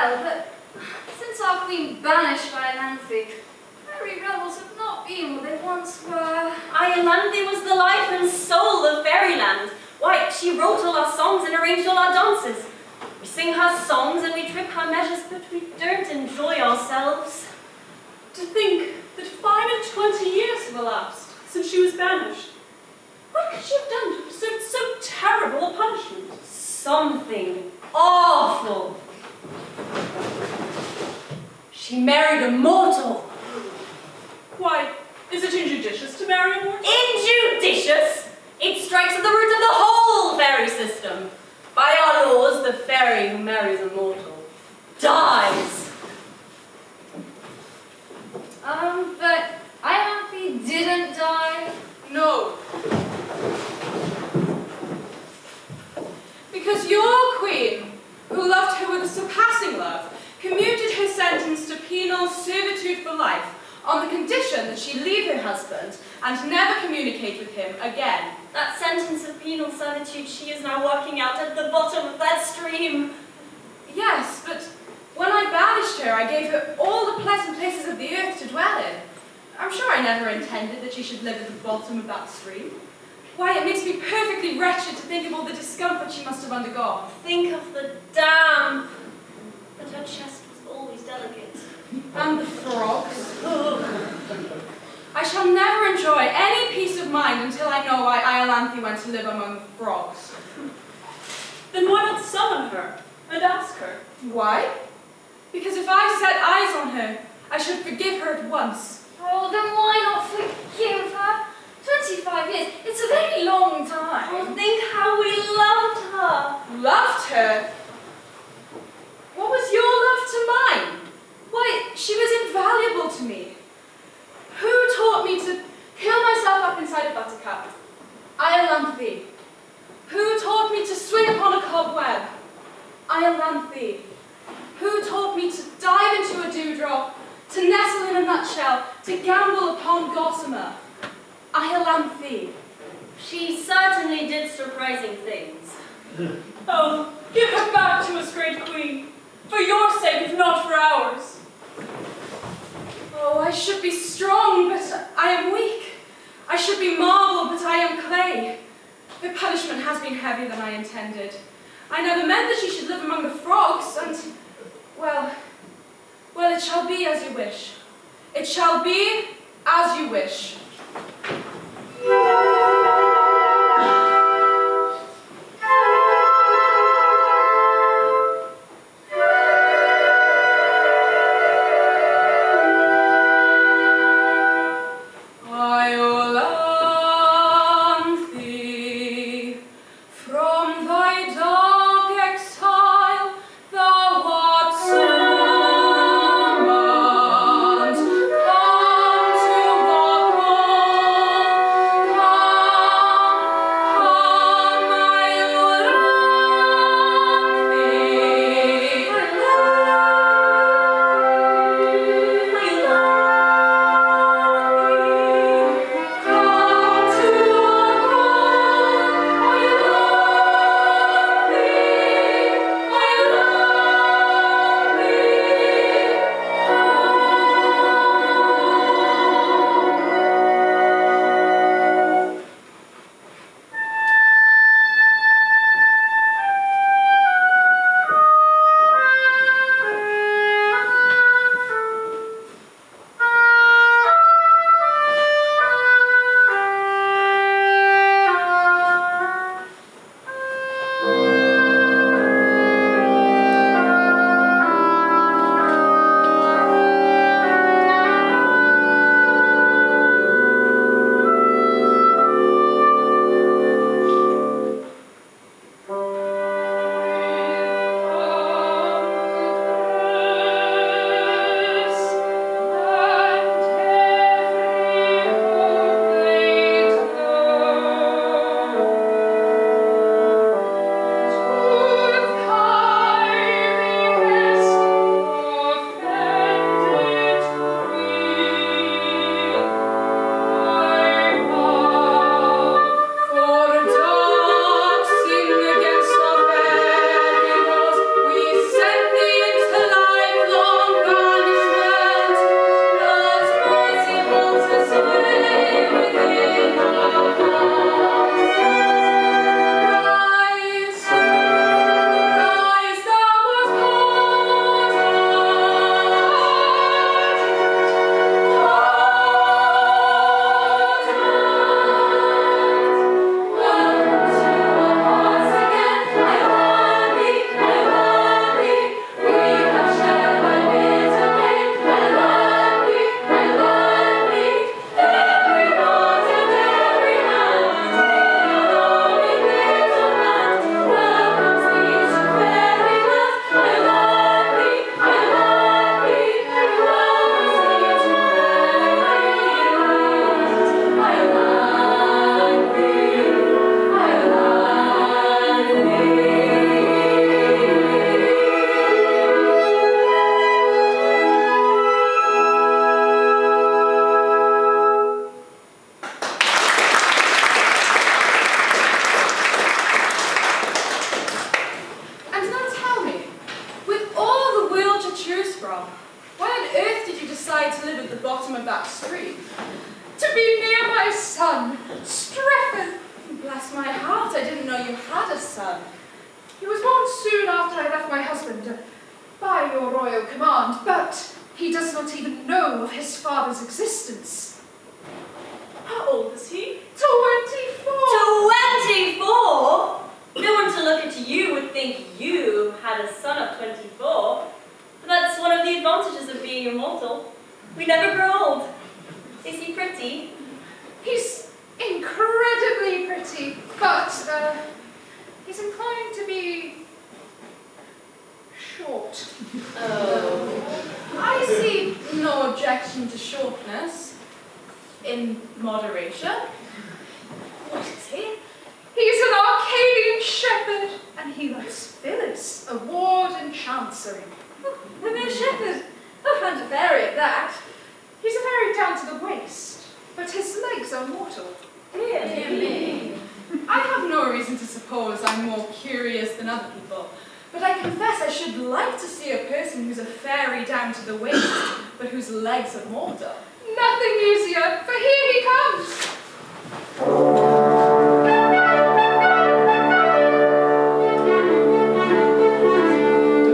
well, but since our queen banished Iolanthe, fairy revels have not been what they once were. Iolanthe was the life and soul of fairyland. Why, she wrote all our songs and arranged all our dances. We sing her songs and we trip her measures, but we don't enjoy ourselves. To think that 25 years have elapsed since she was banished. What could she have done to deserve so terrible a punishment? Something awful. She married a mortal. Why, is it injudicious to marry a mortal? Injudicious? It strikes at the root of the whole fairy system. By our laws, the fairy who marries a mortal dies. But Iolanthe didn't die. No. Because your queen, who loved her with a surpassing love, commuted her sentence to penal servitude for life on the condition that she leave her husband and never communicate with him again. That sentence of penal servitude she is now working out at the bottom of that stream. Yes, but when I banished her, I gave her all the pleasant places of the earth to dwell in. I'm sure I never intended that she should live at the bottom of that stream. Why, it makes me perfectly wretched to think of all the discomfort she must have undergone. Think of the damp. But her chest was always delicate. And the frogs. I shall never enjoy any peace of mind until I know why Iolanthe went to live among the frogs. Then why not summon her and ask her? Why? Because if I set eyes on her, I should forgive her at once. Oh, then why not forgive her? 25 years, it's a very long time. Oh, think how we loved her. Loved her? What was your love to mine? Why, she was invaluable to me. Who taught me to curl myself up inside a buttercup? Iolanthe. Who taught me to swing upon a cobweb? Iolanthe. Who taught me to dive into a dewdrop, to nestle in a nutshell, to gamble upon gossamer? Iolanthe. She certainly did surprising things. Oh, give her back to us, great queen. For your sake, if not for ours. Oh, I should be strong, but I am weak. I should be marble, but I am clay. The punishment has been heavier than I intended. I never meant that she should live among the frogs, and, well, it shall be as you wish. It shall be as you wish. from? Why on earth did you decide to live at the bottom of that stream? To be near my son, Strephon. Bless my heart, I didn't know you had a son. He was born soon after I left my husband, by your royal command, but he does not even know of his father's existence. How old was he? 24? No one to look at you would think you had a son of 24. But that's one of the advantages of being immortal. We never grow old. Is he pretty? He's incredibly pretty, but he's inclined to be short. Oh. I see no objection to shortness, in moderation. What is he? He's an Arcadian shepherd, and he loves Phyllis, a ward in Chancery. A mere shepherd? Oh, and a fairy at that. He's a fairy down to the waist, but his legs are mortal. Dear me. I have no reason to suppose I'm more curious than other people, but I confess I should like to see a person who's a fairy down to the waist, but whose legs are mortal. Nothing easier, for here he comes.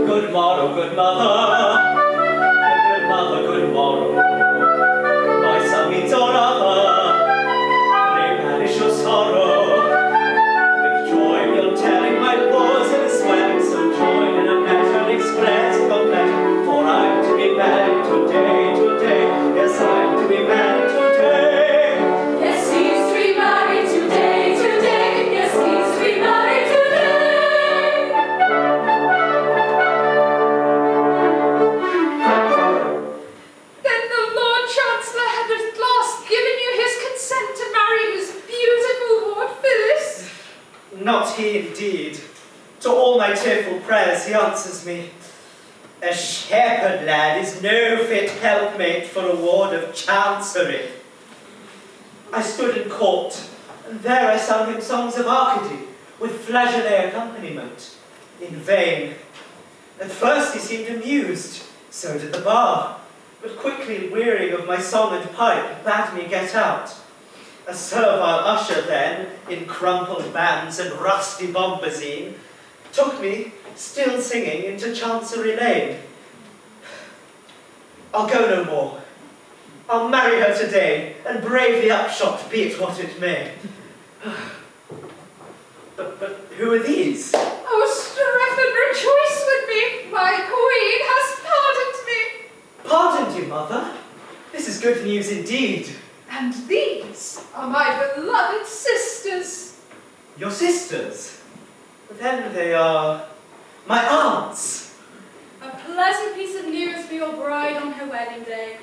Good morrow, good mother. Good mother, good morrow. My son meets all other. They banish your sorrow. With joy we'll telling my bosom is swelling, so join in a measure express of pleasure. For I'm to be married today, today. Yes, I'm to be married today. Yes, he's to be married today, today. Yes, he's to be married today. Then the Lord Chancellor had at last given you his consent to marry his beautiful ward Phyllis. Not he indeed. To all my tearful prayers he answers me. A shepherd lad is no fit helpmate for a ward of Chancery. I stood in court, and there I sung him songs of Arcady, with flageolet accompaniment. In vain. At first he seemed amused, so did the bar, but quickly wearying of my song and pipe, bade me get out. A servile usher then, in crumpled bands and rusty bombazine, took me, still singing, into Chancery Lane. I'll go no more. I'll marry her today, and brave the upshot, be it what it may. But who are these? Oh, Strephon, rejoice with me. My queen has pardoned me. Pardoned you, mother? This is good news indeed. And these are my beloved sisters. Your sisters? Then they are my aunts. A pleasant piece of news for your bride on her wedding day.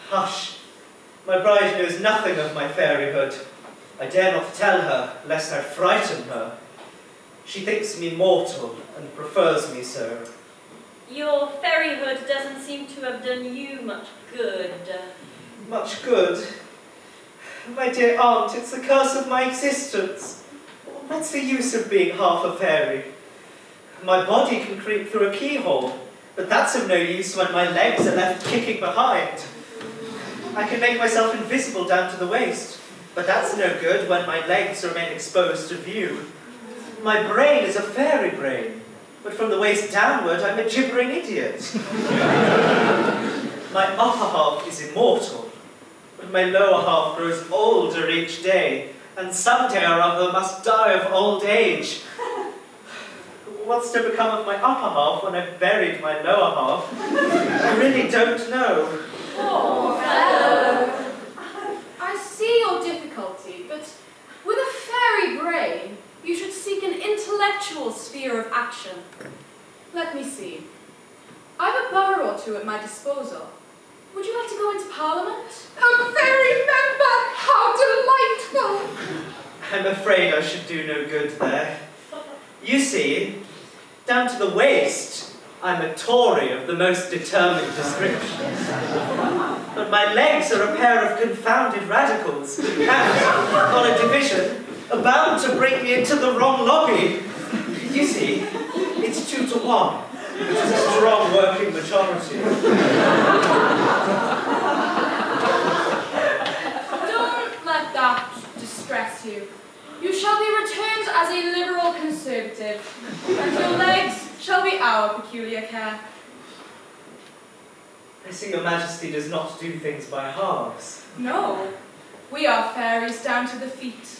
Hush. My bride knows nothing of my fairyhood. I dare not tell her, lest I frighten her. She thinks me mortal, and prefers me so. Your fairyhood doesn't seem to have done you much good. Much good? My dear aunt, it's the curse of my existence. What's the use of being half a fairy? My body can creep through a keyhole, but that's of no use when my legs are left kicking behind. I can make myself invisible down to the waist, but that's no good when my legs remain exposed to view. My brain is a fairy brain, but from the waist downward I'm a gibbering idiot. My upper half is immortal, but my lower half grows older each day, and someday or other must die of old age. What's to become of my upper half when I've buried my lower half? I really don't know. Poor fellow. I see your difficulty, but with a fairy brain, you should seek an intellectual sphere of action. Let me see. I've a borough or two at my disposal. Would you like to go into Parliament? A fairy member! How delightful! I'm afraid I should do no good there. You see, down to the waist, I'm a Tory of the most determined description. But my legs are a pair of confounded radicals, and, on a division, are bound to bring me into the wrong lobby. You see, it's 2 to 1. It's a strong working majority. Don't let that distress you. You shall be returned as a liberal conservative, and your legs shall be our peculiar care. I see your majesty does not do things by halves. No, we are fairies down to the feet.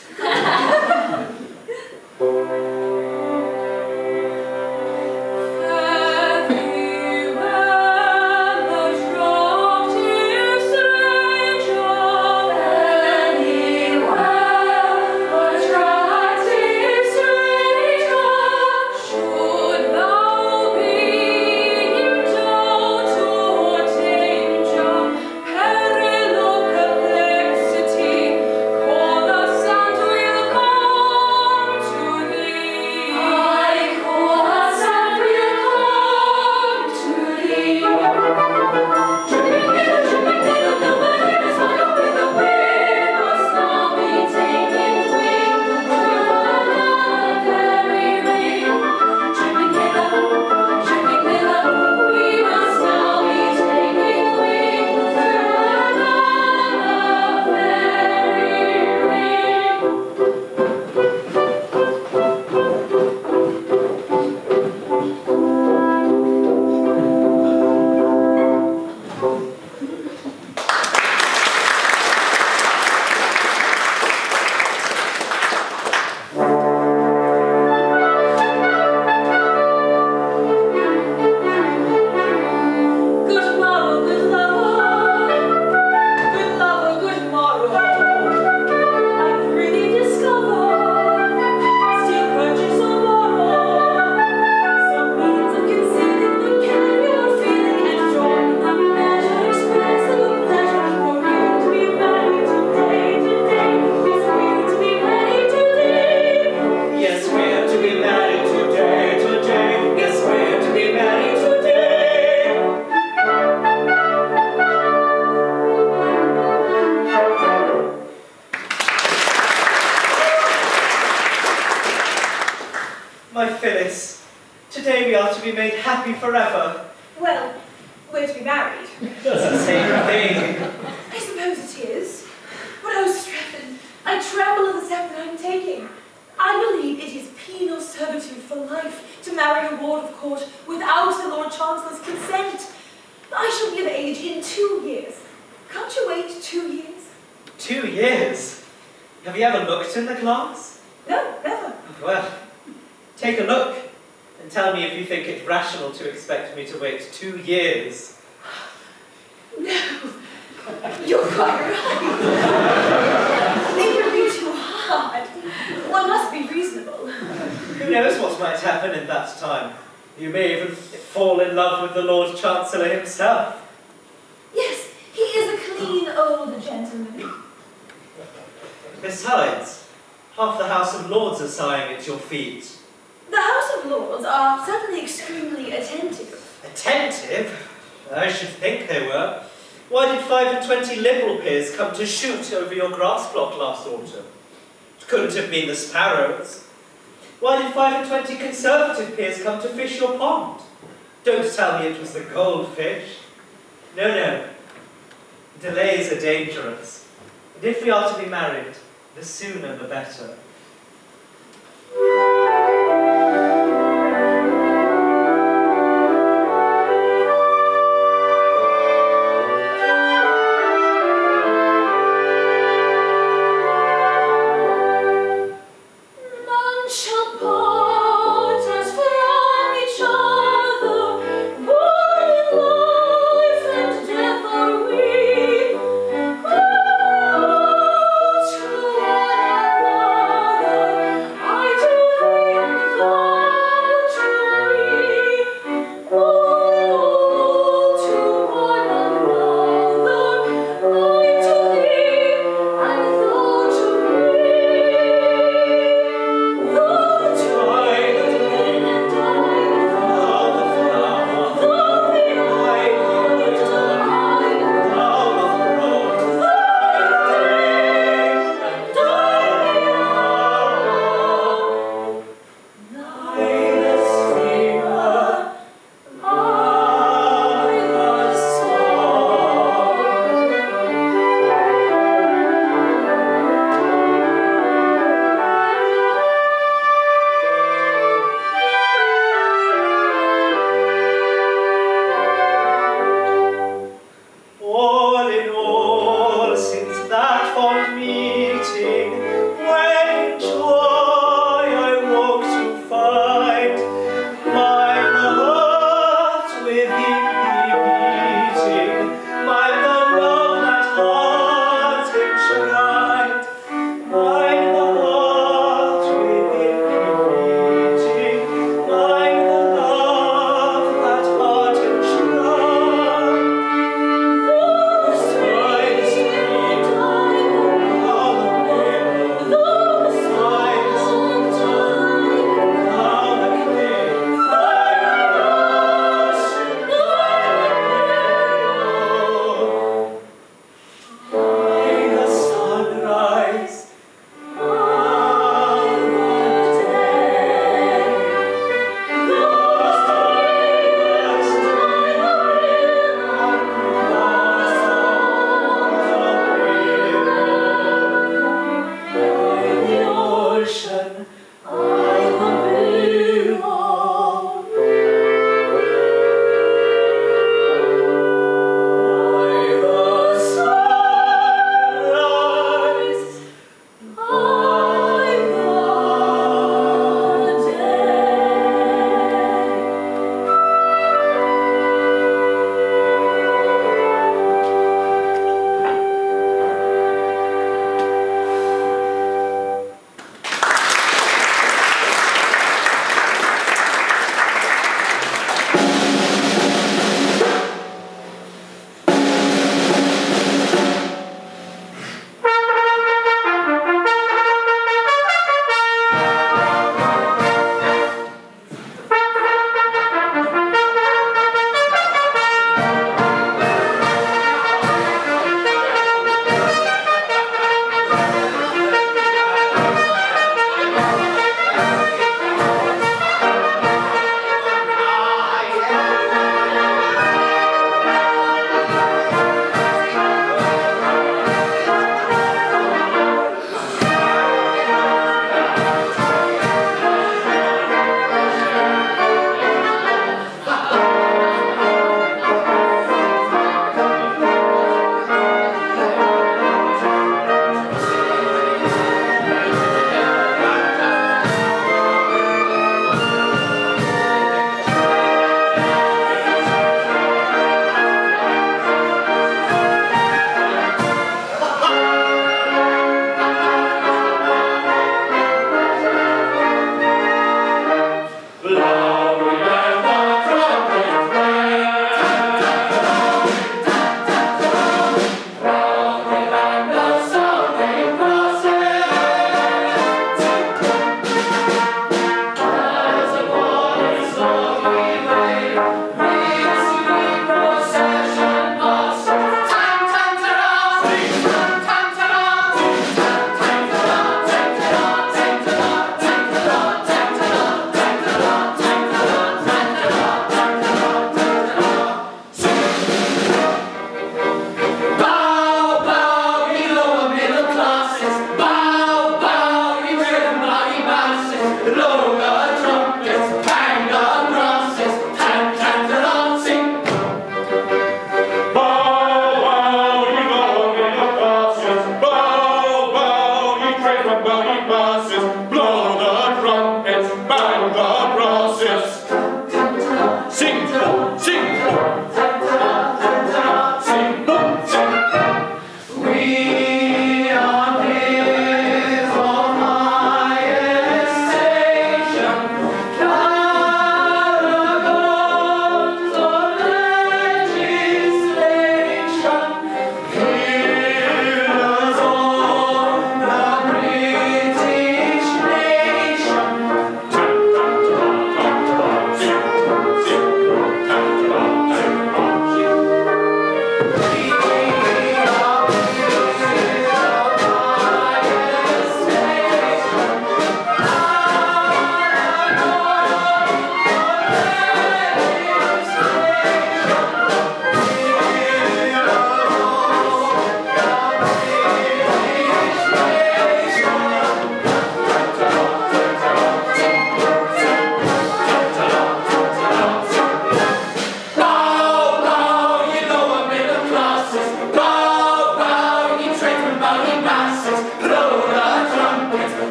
Phyllis, today we are to be made happy forever. Well, we're to be married. It's the same thing. I suppose it is. But oh, Strephon, I tremble at the step that I'm taking. I believe it is penal servitude for life to marry a ward of court without the Lord Chancellor's consent. I shall be of age in 2 years. Can't you wait 2 years? 2 years? Have you ever looked in the glass? No, never. Well, take a look and tell me if you think it's rational to expect me to wait 2 years. No, you're quite right. It would be too hard. One must be reasonable. Who knows what might happen in that time? You may even fall in love with the Lord Chancellor himself. Yes, he is a clean old gentleman. Besides, half the House of Lords are sighing at your feet. The House of Lords are certainly extremely attentive. Attentive? I should think they were. Why did 25 Liberal peers come to shoot over your grass plot last autumn? It couldn't have been the sparrows. Why did 25 Conservative peers come to fish your pond? Don't tell me it was the goldfish. No. Delays are dangerous. And if we are to be married, the sooner the better.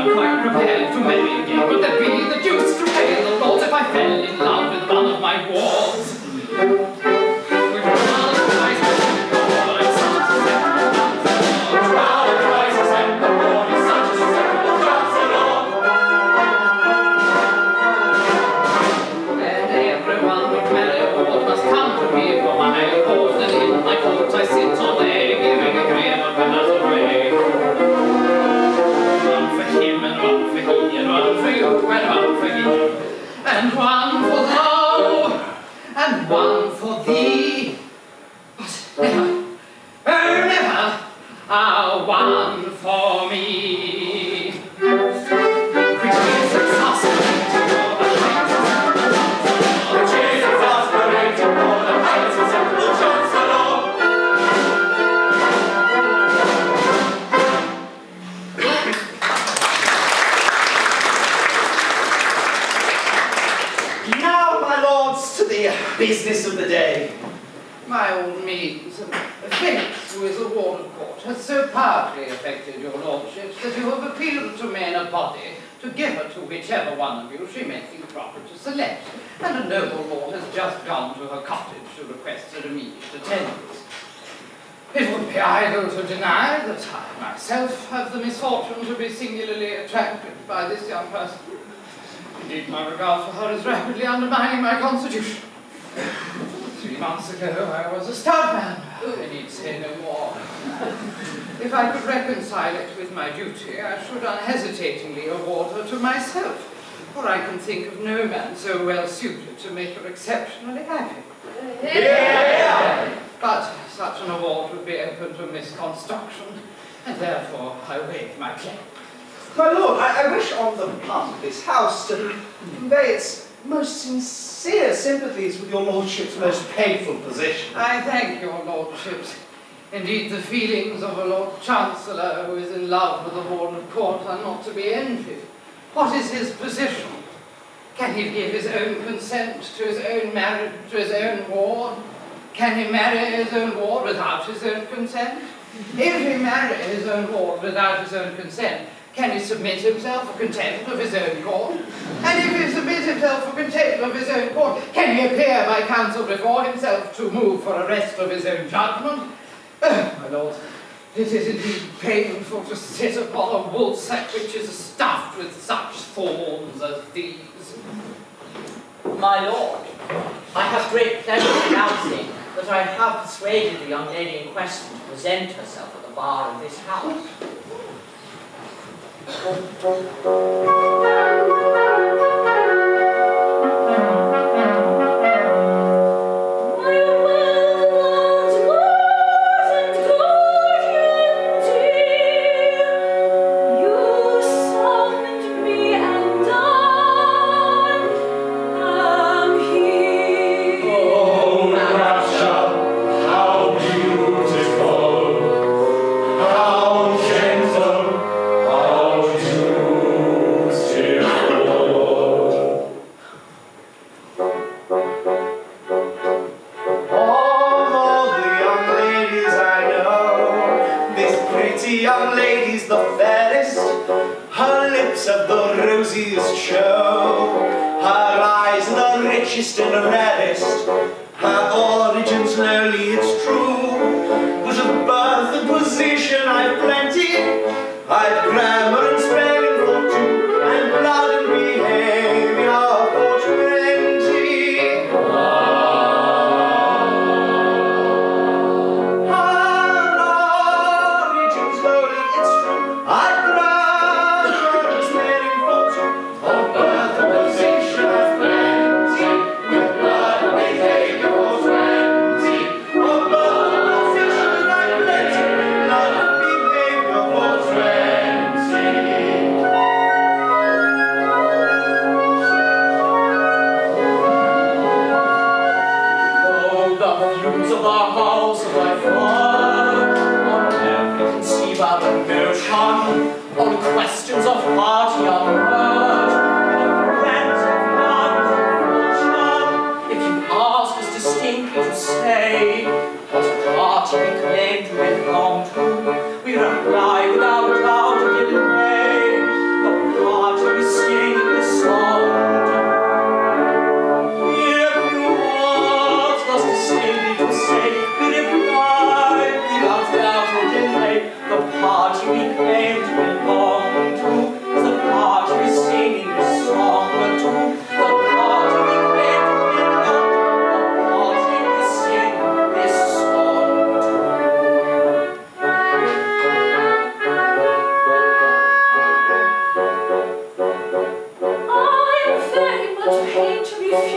I'm quite prepared to marry again. Would there be the deuce to pay the lords if I fell in love with one of my wards? I sit all day giving a grin of another way. One for him and one for he, and one for you and one for me, and one for thou and one for thee. But never, oh never, one for me. Which is exasperating for the heights of which is exasperating for the heights of simple Chancellor. To the business of the day. My old means, Phyllis, who is a ward of court, has so powerfully affected your lordships that you have appealed to me in a body to give her to whichever one of you she may think proper to select, and a noble lord has just gone to her cottage to request her immediate attendance. It would be idle to deny that I myself have the misfortune to be singularly attracted by this young person. Indeed, my regard for her is rapidly undermining my constitution. 3 months ago, I was a stout man. I need say no more. If I could reconcile it with my duty, I should unhesitatingly award her to myself, for I can think of no man so well suited to make her exceptionally happy. Yeah. But such an award would be open to misconstruction, and therefore I waive my claim. My lord, I wish on the part of this house to convey its most sincere sympathies with your lordship's most painful position. I thank your lordships. Indeed, the feelings of a Lord Chancellor who is in love with a ward of court are not to be envied. What is his position? Can he give his own consent to his own marriage, to his own ward? Can he marry his own ward without his own consent? If he marry his own ward without his own consent, can he submit himself for contempt of his own court? And if he submits himself for contempt of his own court, can he appear by counsel before himself to move for arrest of his own judgment? Oh, my lord, it is indeed painful to sit upon a woolsack which is stuffed with such thorns as these. My lord, I have great pleasure in announcing that I have persuaded the young lady in question to present herself at the bar of this house. Behavior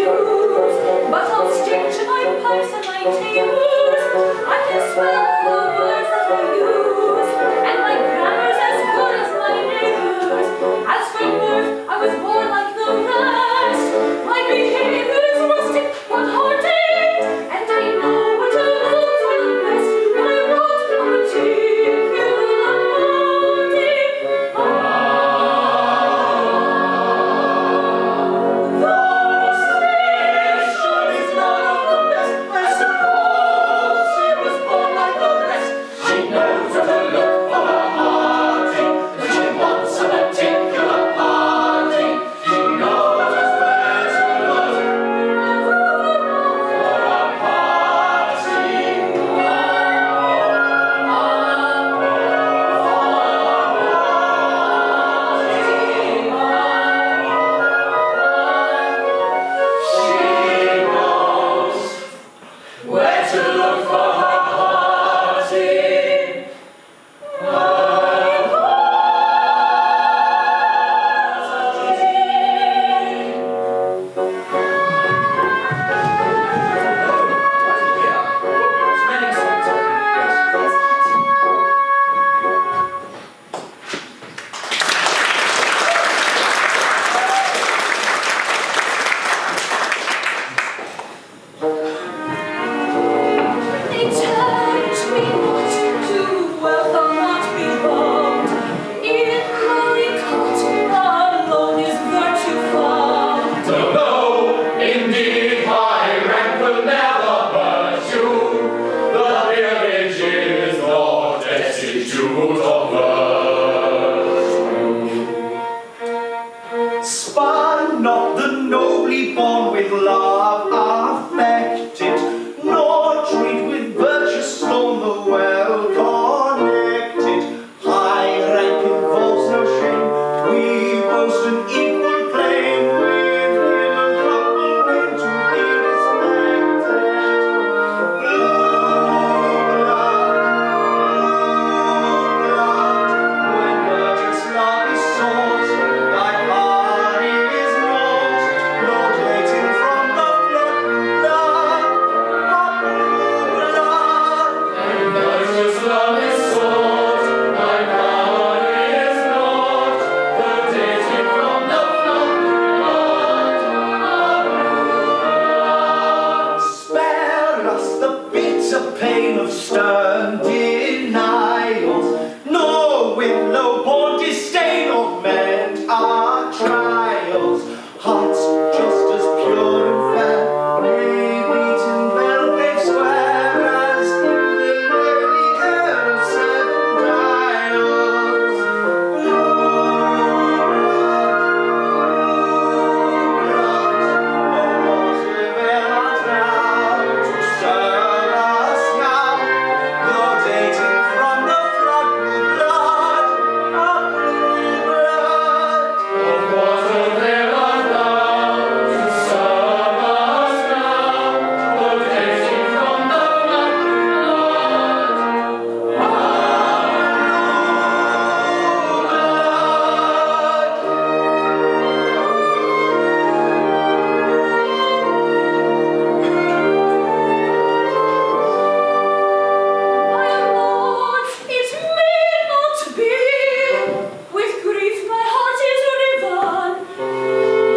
use, but I'll stick to my pipes and my tables. I can spell all the words that I use, and my grammar's as good as my neighbor's. As for birth, I was born like the rest. My behavior's rustic but hearty, and I know what to look for the best when I wrote a particular party. Spurn not the nobly born with love affected, nor treat with virtue scorn the well connected. High rank involves no shame, we boast an equal claim with him and humble to be respected. Blue blood, when virtuous love is sought, thy heart is not, no dating from the blood of blue blood. When virtuous love is sought, thy power is not, the dating from the blood of Spare us the bitter pain of stern denials, nor with low-born disdain augment our trials. Hearts just as pure and fair may beat in Belgrave Square as in the Lady of Seven Dials. Blue blood, what avail art thou to serve us now, though dating from the flood blue blood of blue blood. Of what avail art thou to serve us now, though dating from the flood My lords, it may not be. With grief my heart is riven.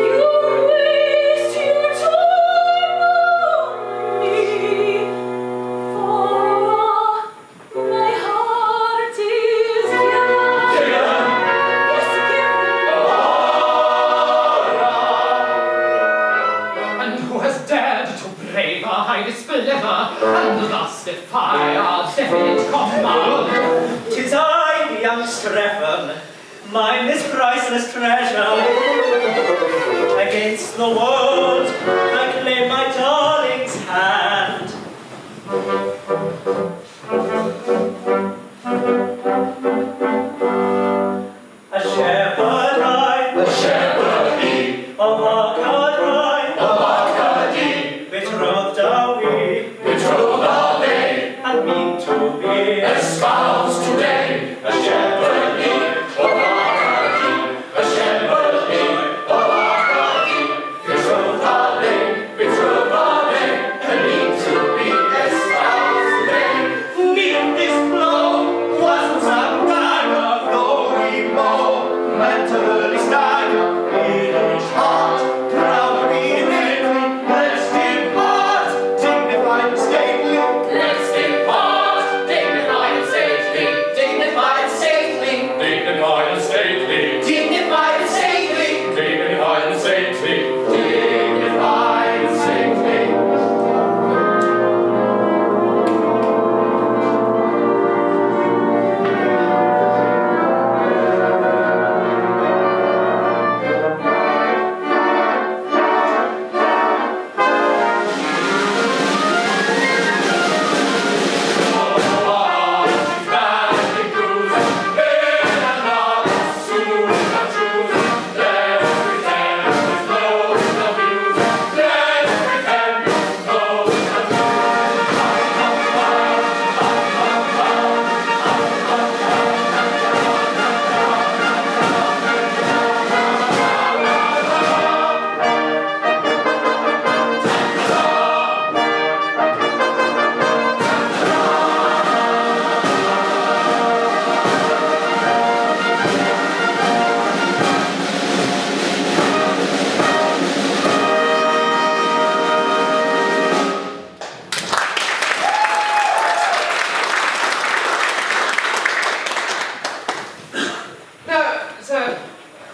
You waste your time on me. For my heart is given. Yes, And who has dared to brave our high displeasure, and thus defy our definite command? 'Tis I, young Strephon, mine this priceless treasure. Against the world, I claim my darling's hand. A shepherd I, a shepherd he, of Arcady, of Arcady, betrothed are we, betrothed are they, and mean to be. espoused today. A shepherd he, of Arcady, a shepherd he, of Arcady, betrothed are they, early stagger, in each heart, proud of being lately. Let's depart, dignified and stately. Let's depart, dignified and stately. Dignified and stately. Dignified and stately. Dignified and stately. Dignified and stately. Dignified and stately.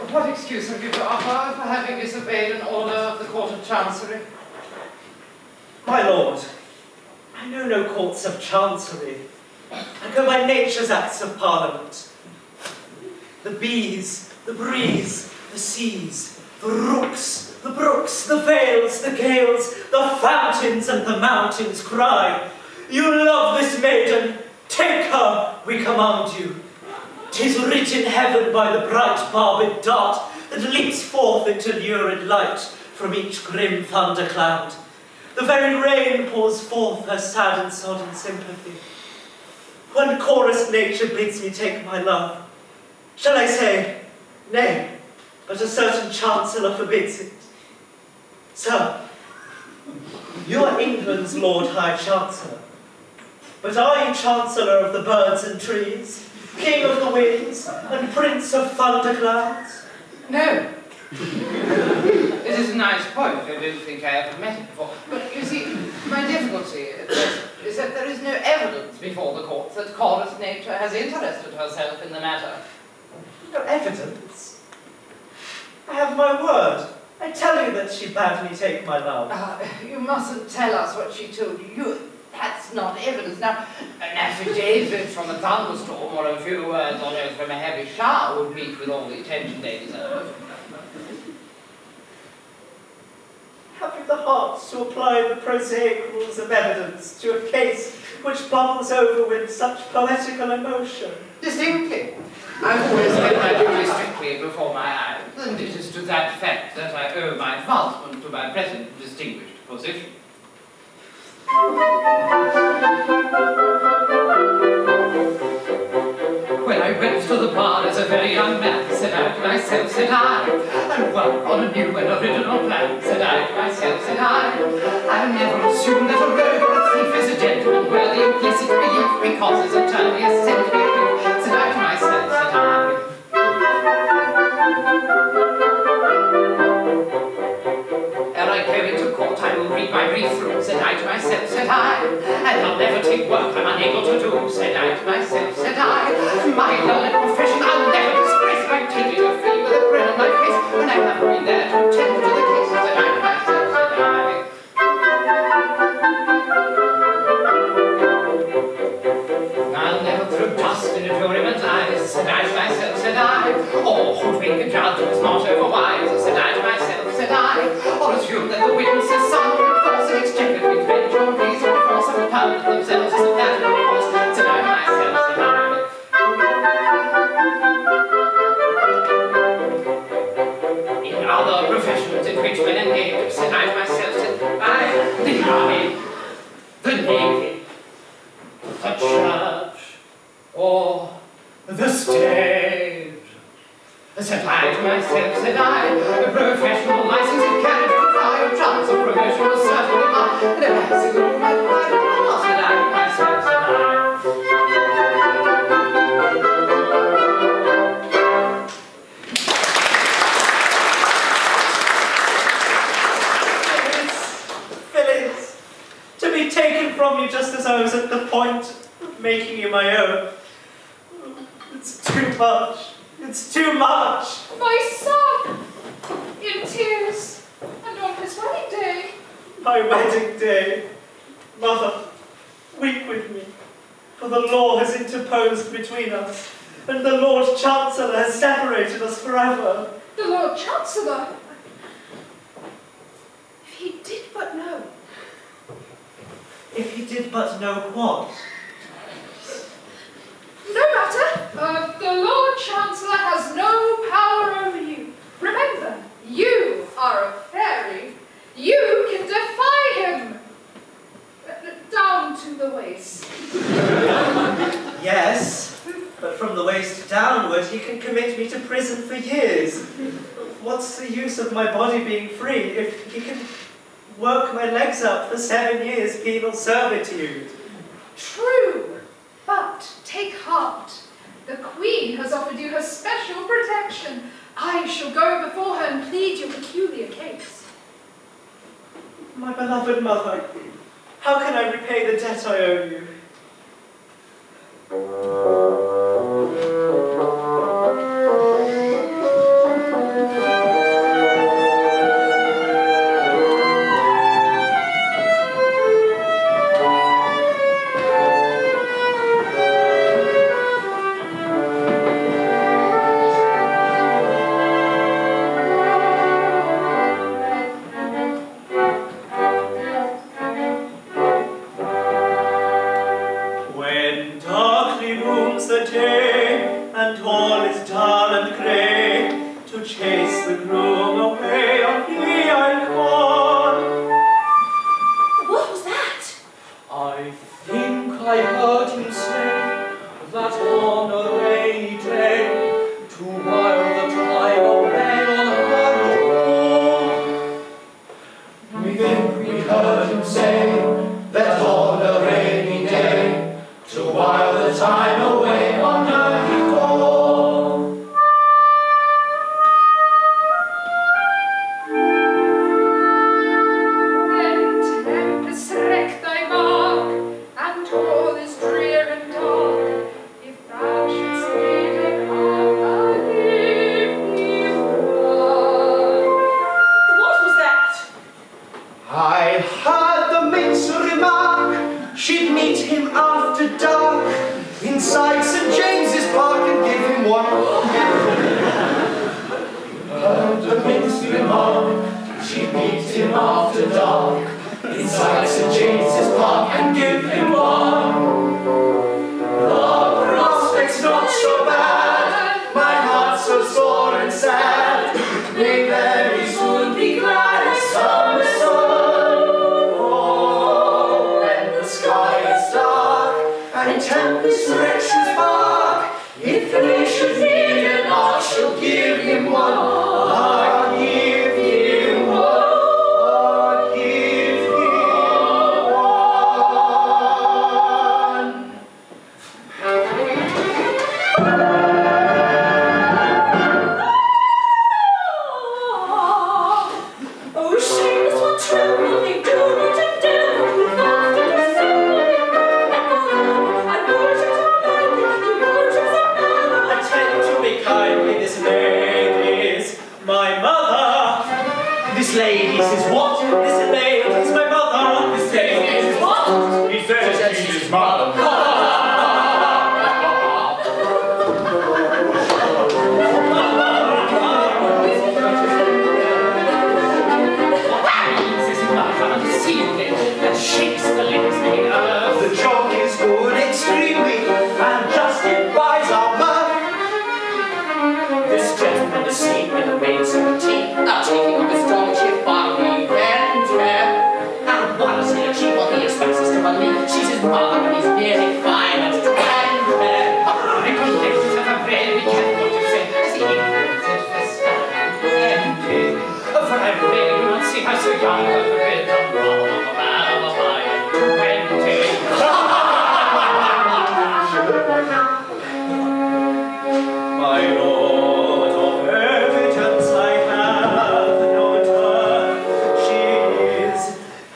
What excuse have you to offer for having disobeyed an order of the Court of Chancery? My lord, I know no courts of chancery. I go by nature's acts of parliament. The bees, the breeze, the seas, the rooks, the brooks, the vales, the gales, the fountains and the mountains cry, "You love this maiden, take her, we command you." 'Tis writ in heaven by the bright barbed dart that leaps forth into lurid light from each grim thundercloud. The very rain pours forth her sad and sodden sympathy. When chorus nature bids me take my love, shall I say, nay, but a certain Chancellor forbids it? Sir, you are England's Lord High Chancellor, but are you Chancellor of the birds and trees, King of the winds, and Prince of thunderclouds? No. It is a nice point. I don't think I ever met it before. But you see, my difficulty is that there is no evidence before the courts that chorus nature has interested herself in the matter. No evidence? I have my word. I tell you that she bade me take my love. You mustn't tell us what she told you. That's not evidence. Now, an affidavit from a thunderstorm or a few words on earth from a heavy shower would meet with all the attention they deserve. Have you the heart to apply the prosaic rules of evidence to a case which bubbles over with such poetical emotion? Distinctly. I've always held my duty strictly before my eyes, and it is to that fact that I owe my advancement to my present distinguished position. When I went to the bar as a very young man, said I to myself, said I, and work on a new and original plan, said I to myself, said I never assumed that a rogue or a thief is a gentleman worthy implicit belief because his attorney has sent me a brief, said I to myself, said I. Ere I go into court, I will read my brief through, said I to myself, said I, and I'll never take work I'm unable to do, said I to myself, said I, my learned profession I'll never disgrace by taking a fee with a grin on my face, when I have been there to attend to the case, said I to myself, said I. I'll never throw dust in a juryman's eyes, said I to myself, said I, or hoodwink a judge who's not overwise, said I to myself, said I, or assume that the witnesses sound and force an exchequer to invent your reason before some pound themselves as a matter of course, said I to myself, said I. In other professions in which men engage, said I to myself, said I, the army, the navy, the church, or the stage. Said I to myself, said I, a professional license in carriage or fire, chance of promotion was certainly mine, and if I see the room I cried, oh, said I to myself, said I. me just as I was at the point of making you my own. It's too much. It's too much. My son, in tears, and on his wedding day. My wedding day. Mother, weep with me, for the law has interposed between us, and the Lord Chancellor has separated us forever. The Lord Chancellor? If he did but know. If he did but know what? No matter. The Lord Chancellor has no power over you. Remember, you are a fairy. You can defy him. Down to the waist. Yes, but from the waist downward he can commit me to prison for years. What's the use of my body being free if he can work my legs up for 7 years penal servitude? True, but take heart. The Queen has offered you her special protection. I shall go before her and plead your peculiar case. My beloved mother, how can I repay the debt I owe you?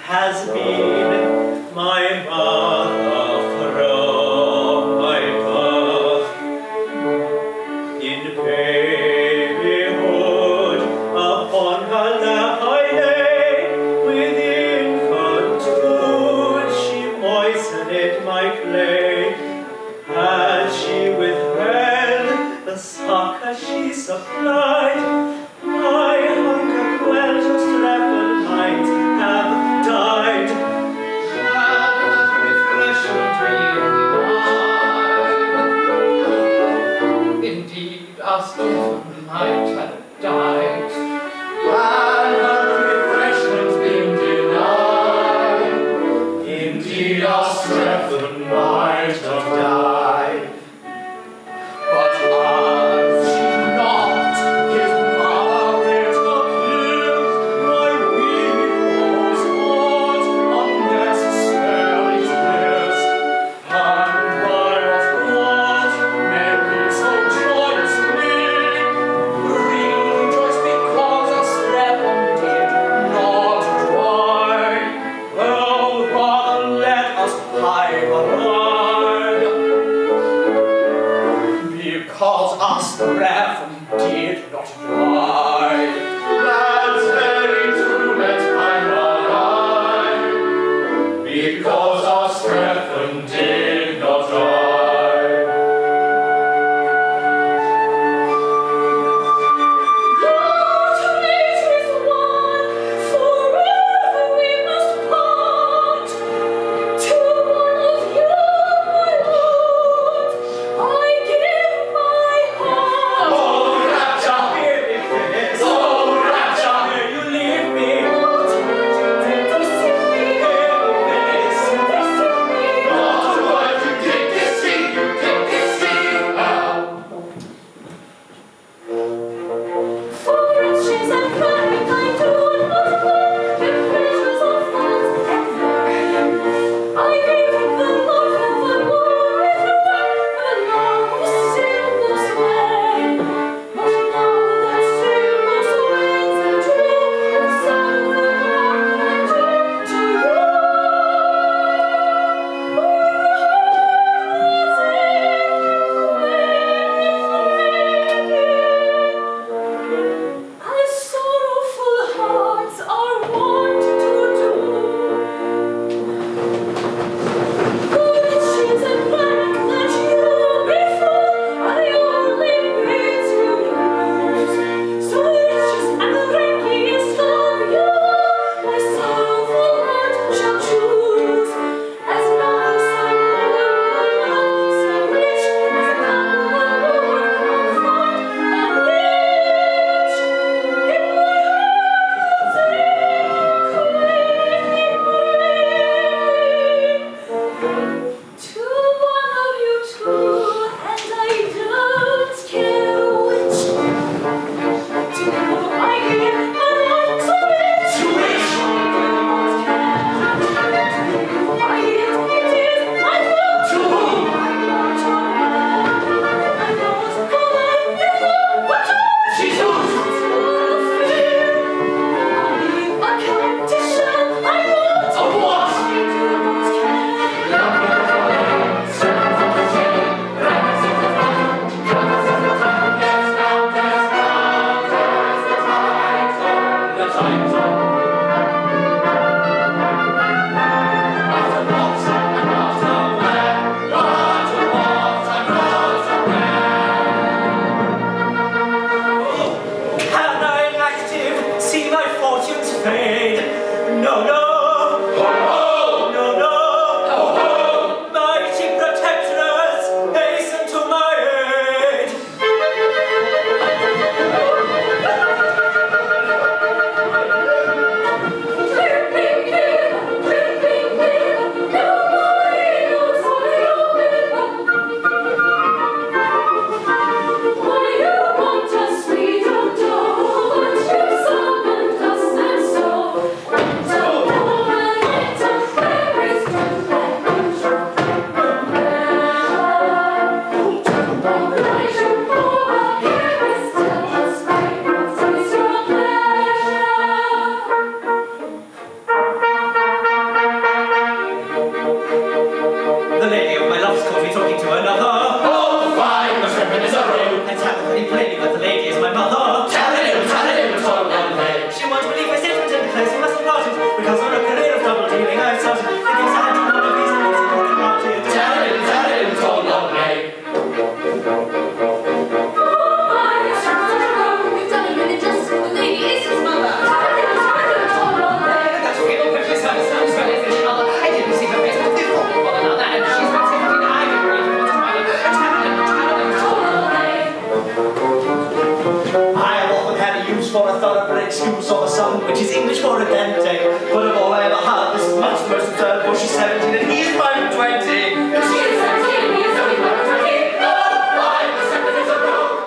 Has been my mother. excuse of a son, which is English for a dente. But of all I ever had, this is much the most absurd, for she's 17 and he is 5 and 20. If she is 17 and he is only 5 and 20, oh, fine, the serpent is a rogue.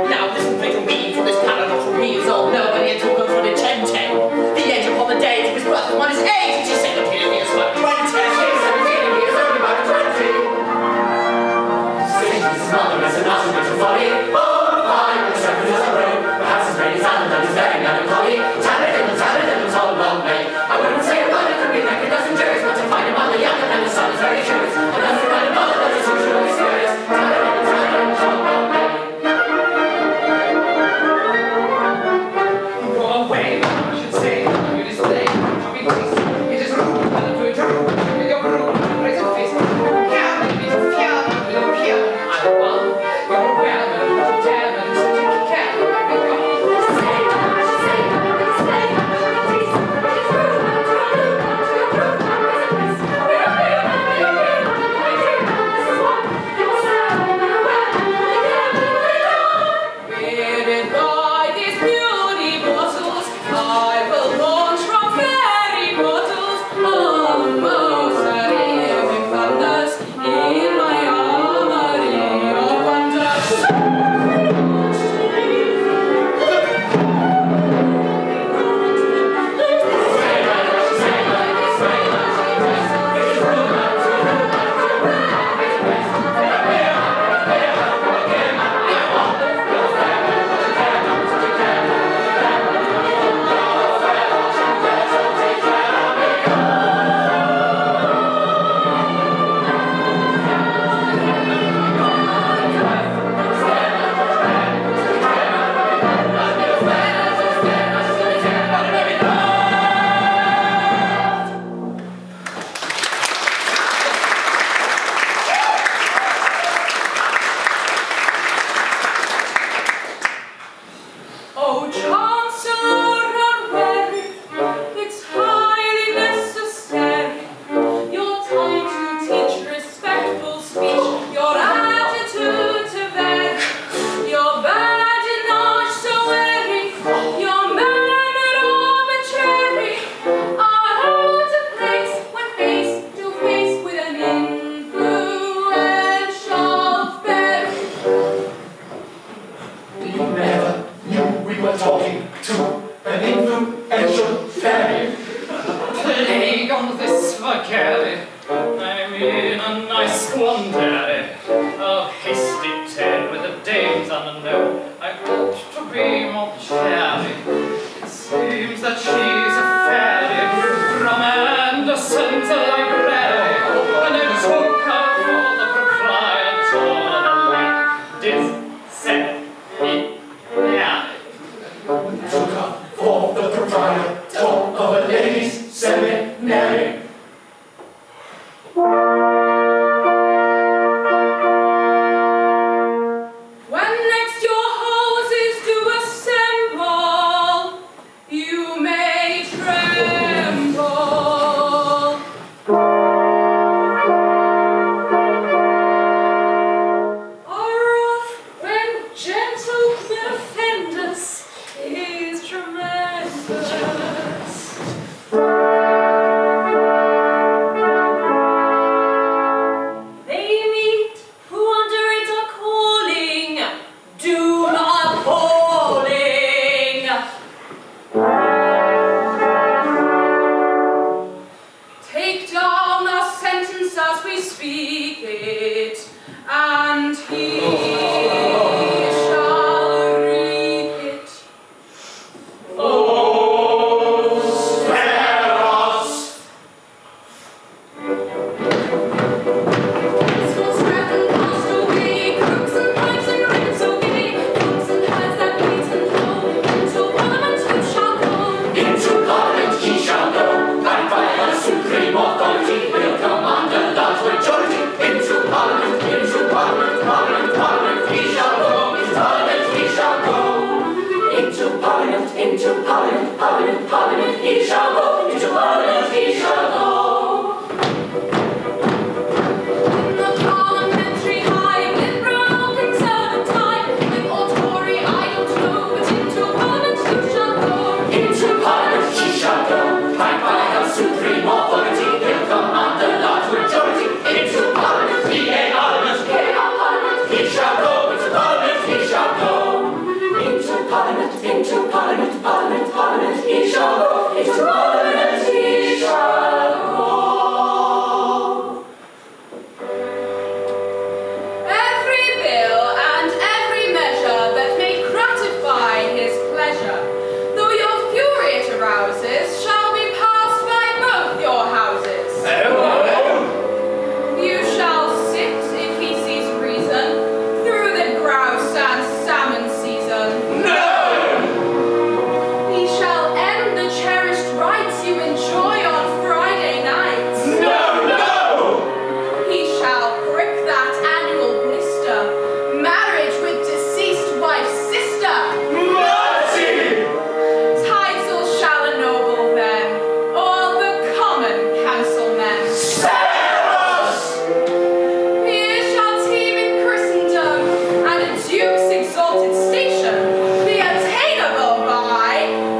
Now listen to me, for this paradox for me is all nobody at all for the Chen-Chen. The age upon the date of his brother, one is 8, and she's 17 and he is 5 and 20. She is 17 and he is only 5 and 20. Saying his mother is an utter bit of folly, oh, fine, the serpent is a rogue. Perhaps his brain is talent and his very melancholy. Talent, all long way. I wouldn't say a word, it could be like a dozen juries, but to find a mother younger than the sun is very curious. Enough to find a mother that is usually serious. Talent, all long way. Go away, I should say. You display. It is rude, and the food rude. Your rude, raise your face. Fiona, little Fiona. I'm one. You're a whale, little damn, so take care. Oh, Chancellor, unwary, it's highly necessary. Your time to teach respectful speech, your attitude to vary, your badinage so airy, your manner arbitrary, are out of place when face to face with an influential fairy. You never knew we were talking to an influential fairy. Plague on this spaghetti. I'm in a nice quandary. A hasty tale with the dames unknown. I ought to be more chary. It seems that she's a fairy from Anderson's library. And I took her for the proprietor of the seminary. Took her for the proprietor of a ladies' seminary. When next your houses do assemble, you may tremble. Our wrath, when gentle men offend us, is tremendous. They meet who under it are calling, doom appalling. Take down our sentence as we speak it, and he shall reap it. Spare us! Schools wrath and cast away, crooks and pipes and ribbons so gay, crooks and hands that beat and blow, into Parliament you shall go. Into Parliament he shall go, backed by a supreme authority, will command a large majority. Into Parliament, Parliament, he shall go. Into Parliament he shall go. Into Parliament, Parliament, he shall go. Into Parliament he shall go. In the parliamentary hive, liberal, conservative, with all Tory I don't know, but into Parliament Into Parliament, Parliament, Parliament he shall go. Into Parliament he shall go. Every bill and every measure that may gratify his pleasure, though your fury it arouses, shall be passed by both your houses. You shall sit, if he sees reason, through the grouse and salmon season. No! He shall end the cherished rights you enjoy on Friday nights. No, no! He shall prick that annual blister, marriage with deceased wife's sister. Marty! Titles shall ennoble then all the common councilmen. Here shall teem in Christendom, and a duke's exalted station be attainable by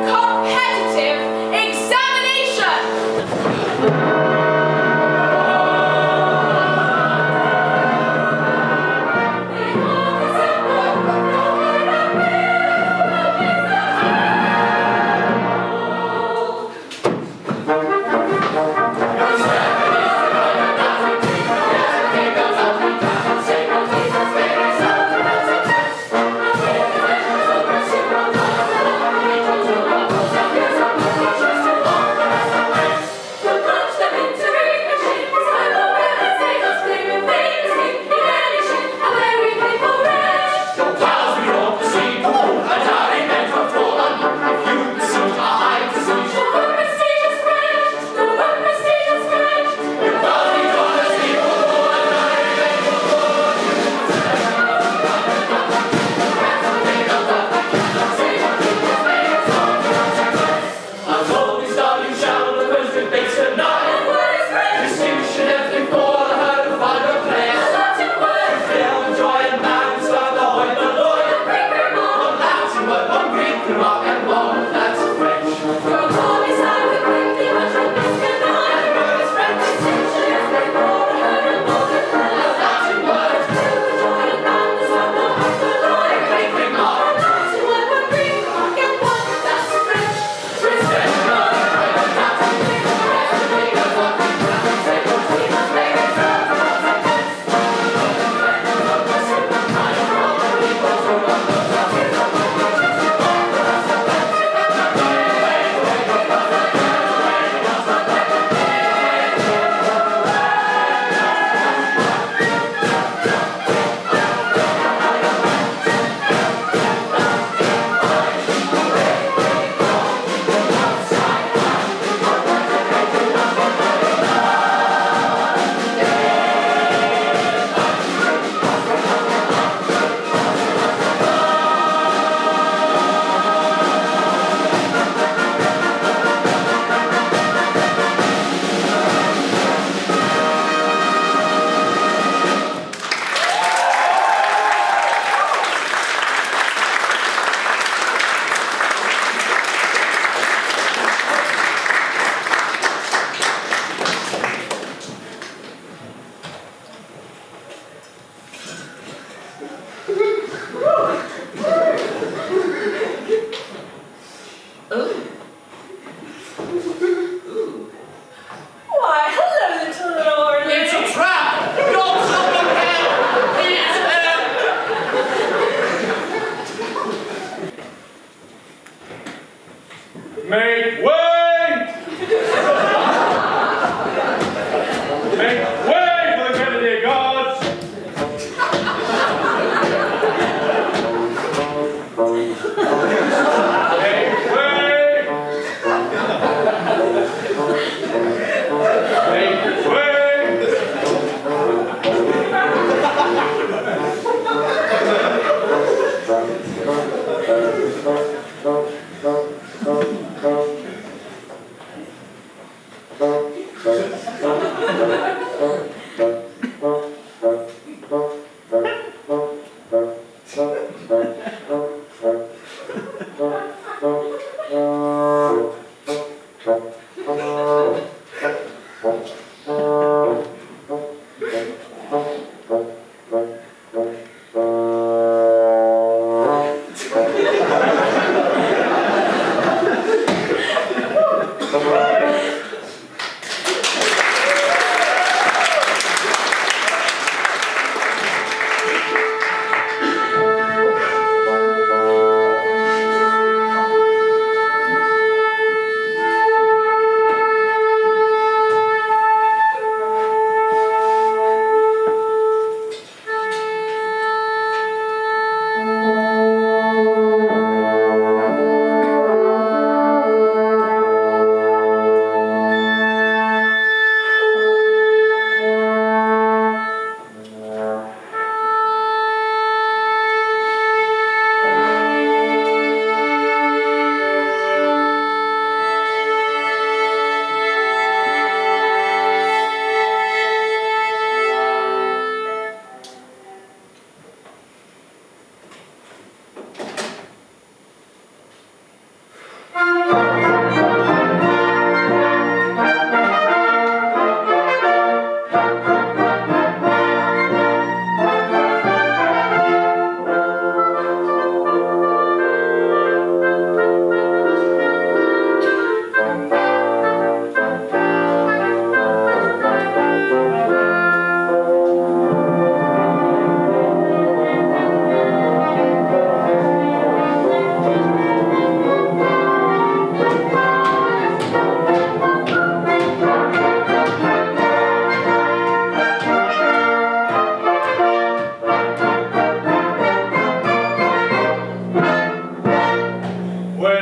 competitive examination. Your pals we ought to see. A Darley meant to fall on. If you suit a high prestige. Your prestigious branch. Your wealthy daughters equal to a Darley meant to fall. A holy star you shall reverse the base tonight. Distinction everything for her to find her place. Fill with joy and madness by the hoy, the Lord. One Latin word, one Greek remark, and one that's French. Your holy side will quickly much of this tonight. His French distinction is they brought her and multiplied. A Latin word, Fill with joy and madness of the heart, the Lord. a Greek remark, Latin word, one Greek remark, and one that's French. Why, hello, little Lord. it's a trap! Not someone help! Please help! Make way! Make way for the Kennedy Guards! Make way! Make way!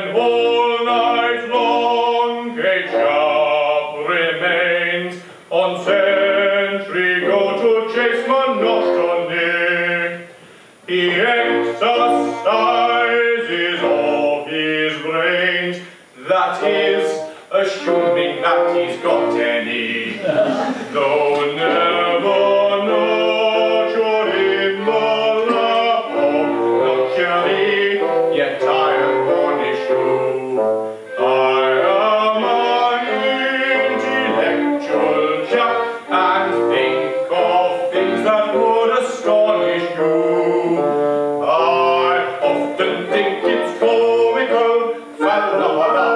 when all night long a sharp remains on sentry go to chase monotony. He exercises all his brains, that is, assuming that he's got any, though never nurtured in the lap of luxury, yet I admonish you. I am an intellectual chap, and think of things that would astonish you. I often think it's comical, fa-la-la,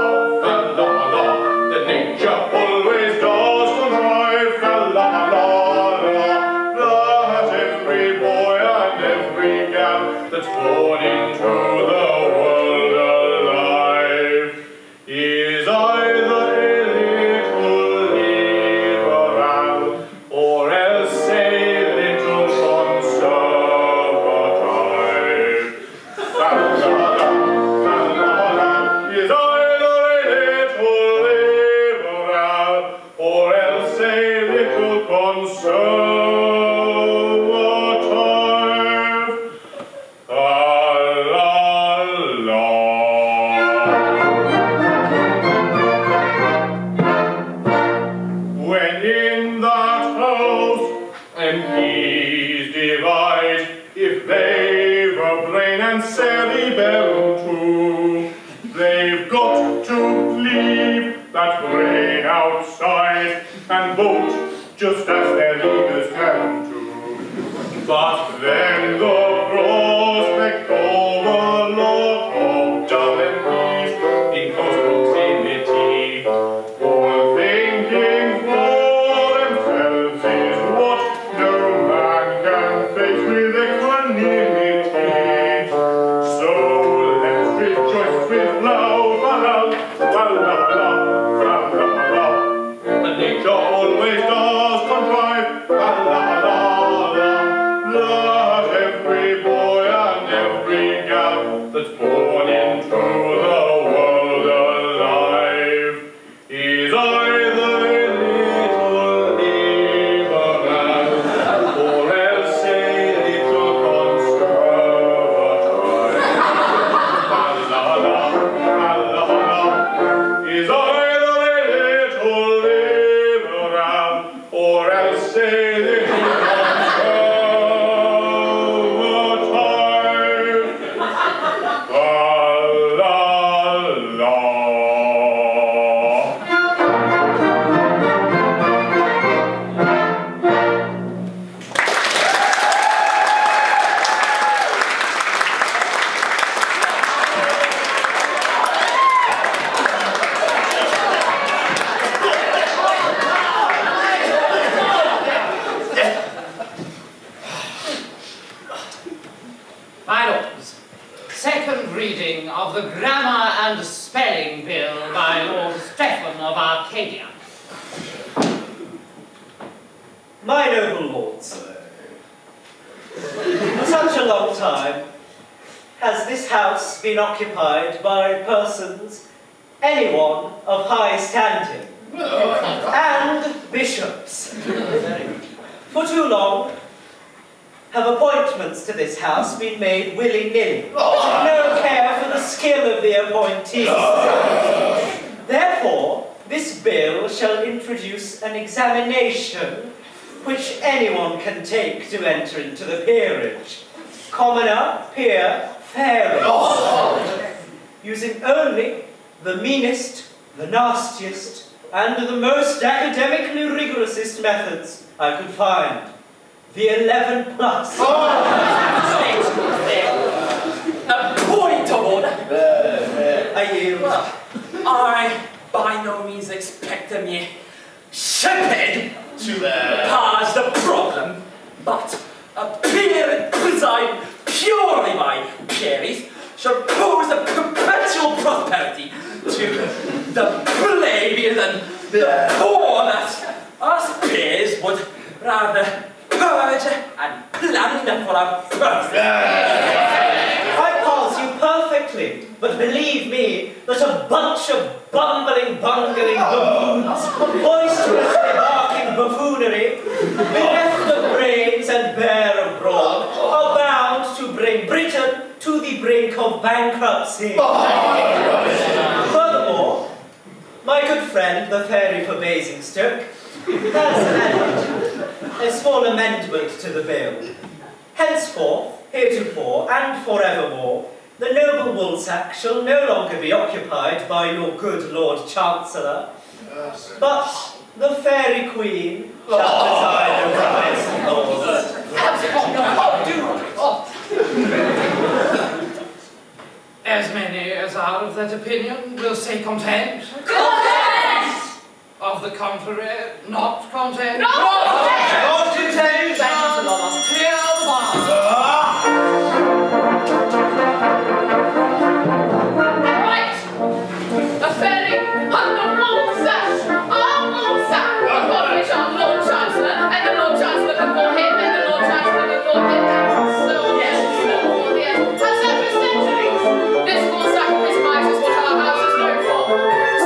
fa-la-la, the nature always does contrive, fa-la-la, that every boy and every gal that's born into the world alive is either a little liberal or else a little conservative. Fa-la-la, fa-la-la, is either a little liberal or else a little conservative. La-la-la. When in that house MPs divide, if they've a brain and cerebellum too, they've got to leave that brain outside and vote just as their leaders can do. But then the prospect of a lot of dull MPs in close proximity, all thinking for themselves is what no man can face with equanimity. So let's rejoice with loud halal, la-la-la, la-la-la. The nature always does contrive, la-la-la, that every boy and every gal that's born into the world alive is either a little liberal or else a little conservative. La-la-la, la-la-la, is either a little liberal or else a little conservative. My lords, second reading of the Grammar and Spelling Bill by Lord Strephon of Arcadia. My noble lords, for such a long time has this house been occupied by persons, anyone of high standing, and bishops. For too long have appointments to this house been made willy-nilly, no care for the skill of the appointees. Therefore, this bill shall introduce an examination which anyone can take to enter into the peerage. Commoner, peer, fairy. Using only the meanest, the nastiest, and the most academically rigorousist methods I could find. The 11 plus. A point of order. I yield. I by no means expect a mere shepherd to pause the problem, but a peer and preside purely by Carys shall pose a perpetual prosperity to the plebeians and the poor that us peers would rather purge and plunder for our purposes. I pause you perfectly quickly, but believe me, that a bunch of bumbling, bungling baboons, boisterously barking buffoonery, bereft of brains and bare of brawn, are bound to bring Britain to the brink of bankruptcy. Furthermore, my good friend, the Fairy for Basingstoke, has added a small amendment to the bill. Henceforth, heretofore, and forevermore, the noble woolsack shall no longer be occupied by your good Lord Chancellor, but the Fairy Queen shall preside over his laws. As many as are of that opinion will say content. Content! Of the contrary, not content. No content! Not content! Clear the bar. Right! A ferry under woolsack! Our woolsack! Upon which our Lord Chancellor, and the Lord Chancellor before him, and the Lord Chancellor before him, and so on, so forth, yes, has sat for centuries. This woolsack of his might is what our house is known for.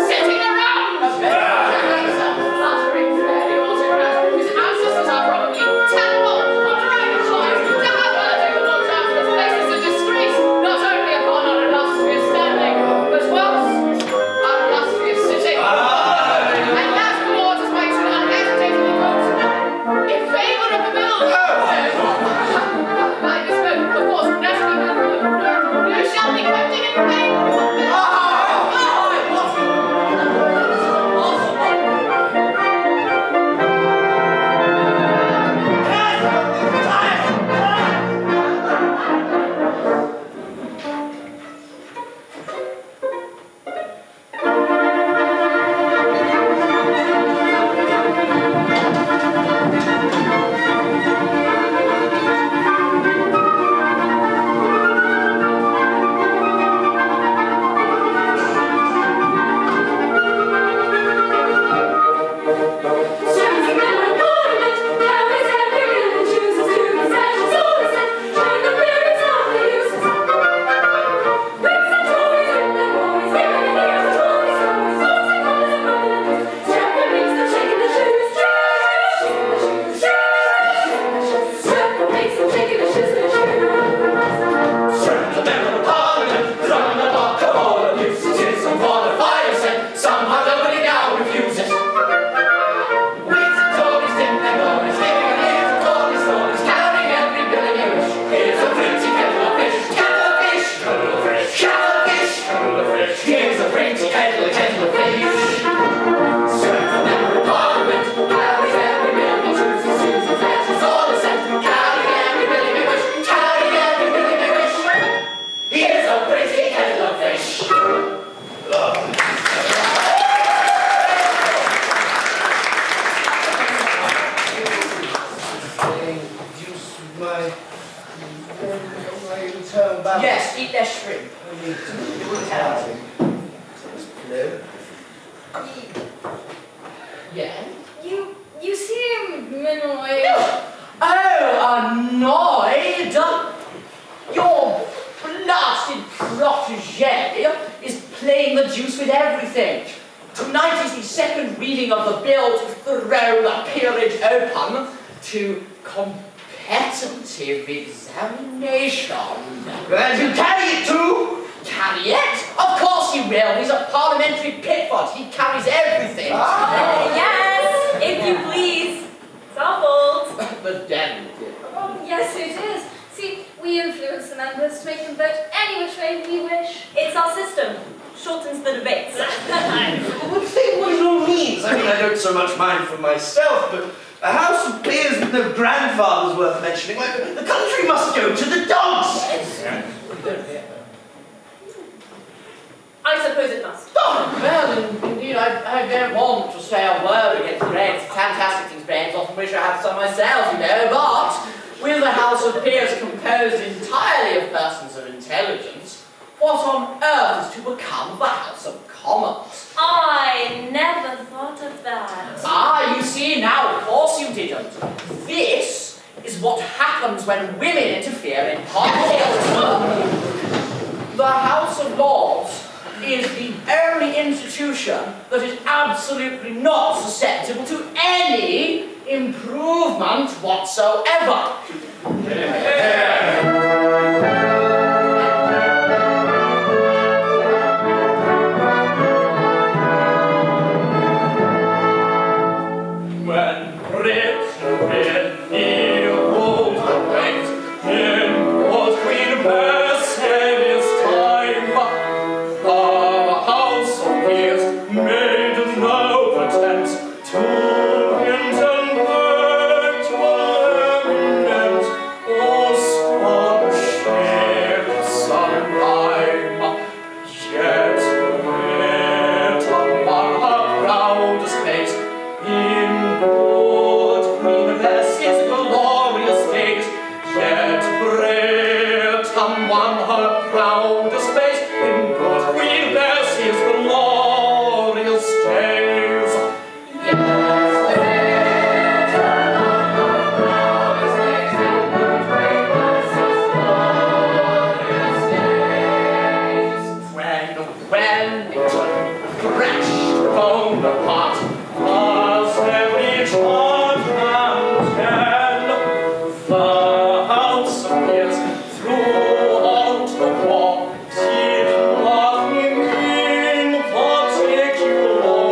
Sitting around! Some fluttering fairy autocrat whose ancestors are probably terrible or dragonflies to have her take the Lord Chancellor's place is a disgrace, not only upon our illustrious standing, but worse, our illustrious sitting. And that, Lord, is my to unhesitatingly vote in favour of the bill. I misspoke, of course, naturally, you shall be voting in favour of the bill. Yes, eat their shrimp. Yeah? You seem annoyed. Oh, annoyed? Your blasted protege is playing the deuce with everything. Tonight is the second reading of the bill to throw the peerage open to competitive examination. And you carry it too? Carry it? Of course he will. He's a parliamentary pitford. He carries everything. Yes, if you please. It's our fault. The devil did. Oh, yes, it is. See, we influence the members to make them vote any which way we wish. It's our system. Shortens the debates. Well, think what it all means. I mean, I don't so much mind for myself, but a house of peers with no grandfathers worth mentioning. Like, the country must go to the dogs. I suppose it must. Oh, well, indeed, I don't want to say a word against brains. Fantastic things, brains. Often wish I had some myself, you know, but with a house of peers composed entirely of persons of intelligence, what on earth is to become the House of Commons? I never thought of that. Ah, you see, now, of course you didn't. This is what happens when women interfere in politics. The the House of Lords is the only institution that is absolutely not susceptible to any improvement whatsoever. When Britain he ruled the waves, in was Queen Mercedes time. The House of Peers made no pretense to intellectual eminence or scholarship sublime. Yet Britain won her proudest place in good Queen Bessie's glorious days. Yet Britain won her proudest place in good Queen Bessie's glorious days. When crashed on the pot, As every charge and ten, the House of Peers throughout the war did nothing in particular,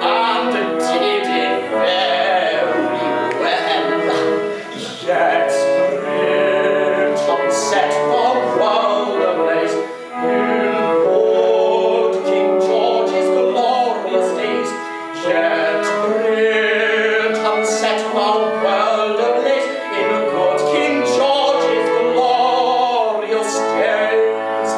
and did it very well. yet Britain set the world ablaze in good King George's glorious days. Yet Britain set the world ablaze in good King George's glorious days.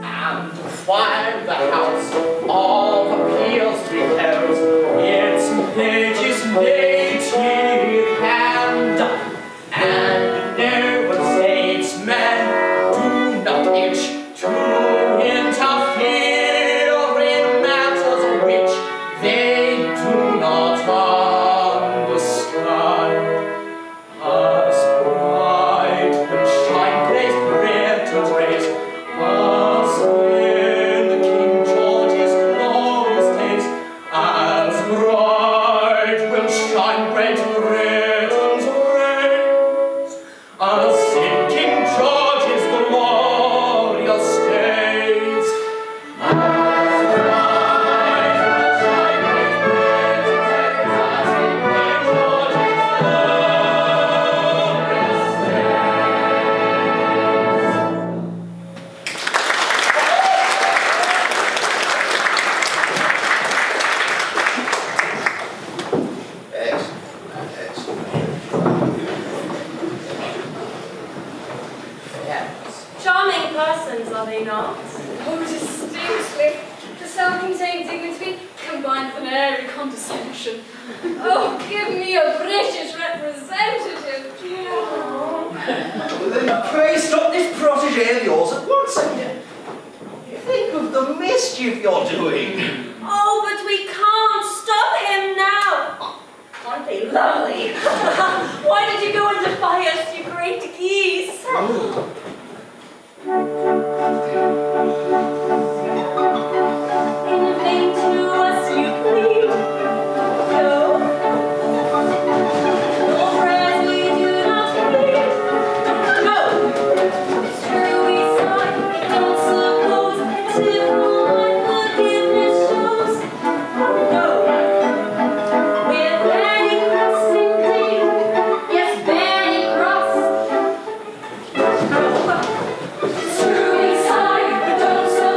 And while the House of Appeals beheld its pages native hand, and noble statesmen do not itch to interfere in matters which they do not understand. As bright and shine great Britain's rays, as in King George's glorious days, as bright will shine great Britain's rays, as in King George's glorious days. As bright will shine great Britain's rays, as in King George's glorious Charming persons, are they not? Oh, distinctly. The self-contained dignity combined with an airy condescension. Oh, give me a British representative. Then pray stop this protégé of yours at once, Amy. Think of the mischief you're doing. Oh, but we can't stop him now. Aren't they lovely? Why did you go and defy us, you great geese? In vain to us you plead. No. Your prayers we do not heed. No. It's true we sigh, we don't suppose it's if my forgiveness shows. No. We're very cross indeed. Yes, very cross. It's true we sigh, we don't suppose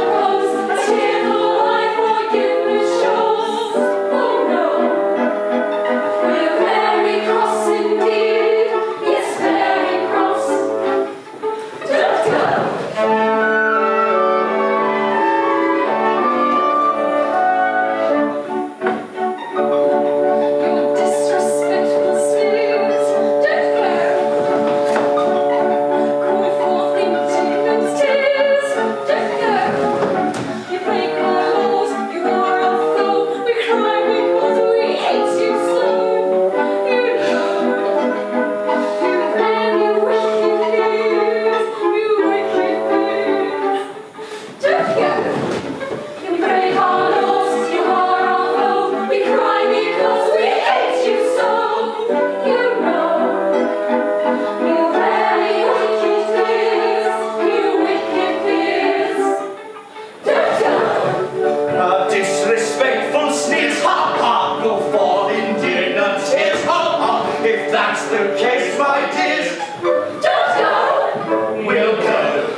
that's the case, my dears. Don't go! We'll go.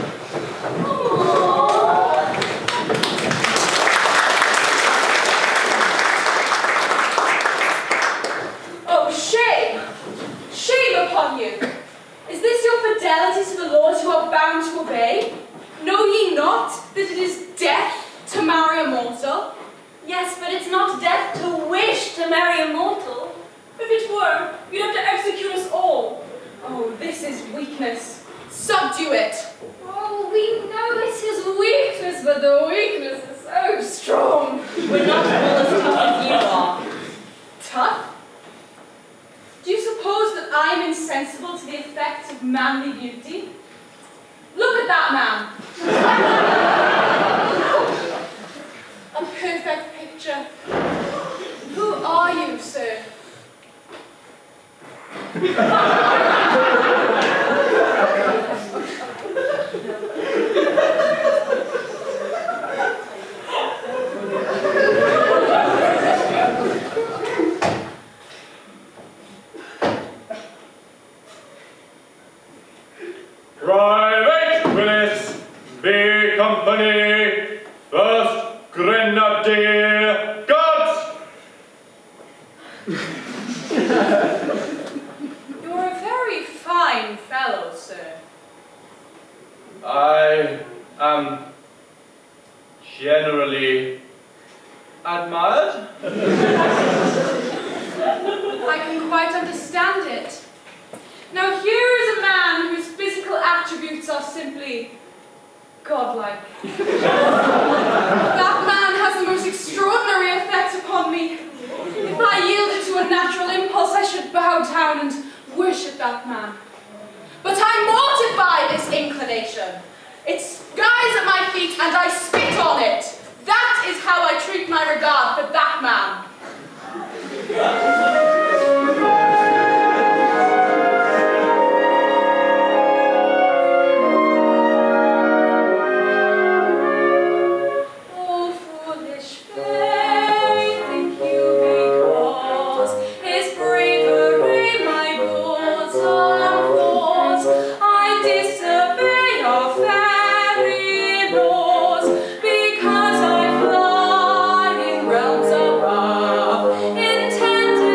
Oh, shame! Shame upon you! Is this your fidelity to the laws you are bound to obey? Know ye not that it is death to marry a mortal? Yes, but it's not death to wish to marry a mortal. If it were, you'd have to execute us all. Oh, this is weakness. Subdue it! Oh, we know it is weakness, but the weakness is so strong. We're not all as tough as you are. Tough? Do you suppose that I'm insensible to the effects of manly beauty? Look at that man! A perfect picture. Who are you, sir? Private Phyllis, B Company, 1st Grenadier Guards! You're a very fine fellow, sir. I am generally admired. I can quite understand it. Now here is a man whose physical attributes are simply godlike. That man has the most extraordinary effect upon me. If I yielded to a natural impulse, I should bow down and worship that man. But I mortify this inclination. It skies at my feet and I spit on it. That is how I treat my regard for that man. Because I fly in realms above, intend to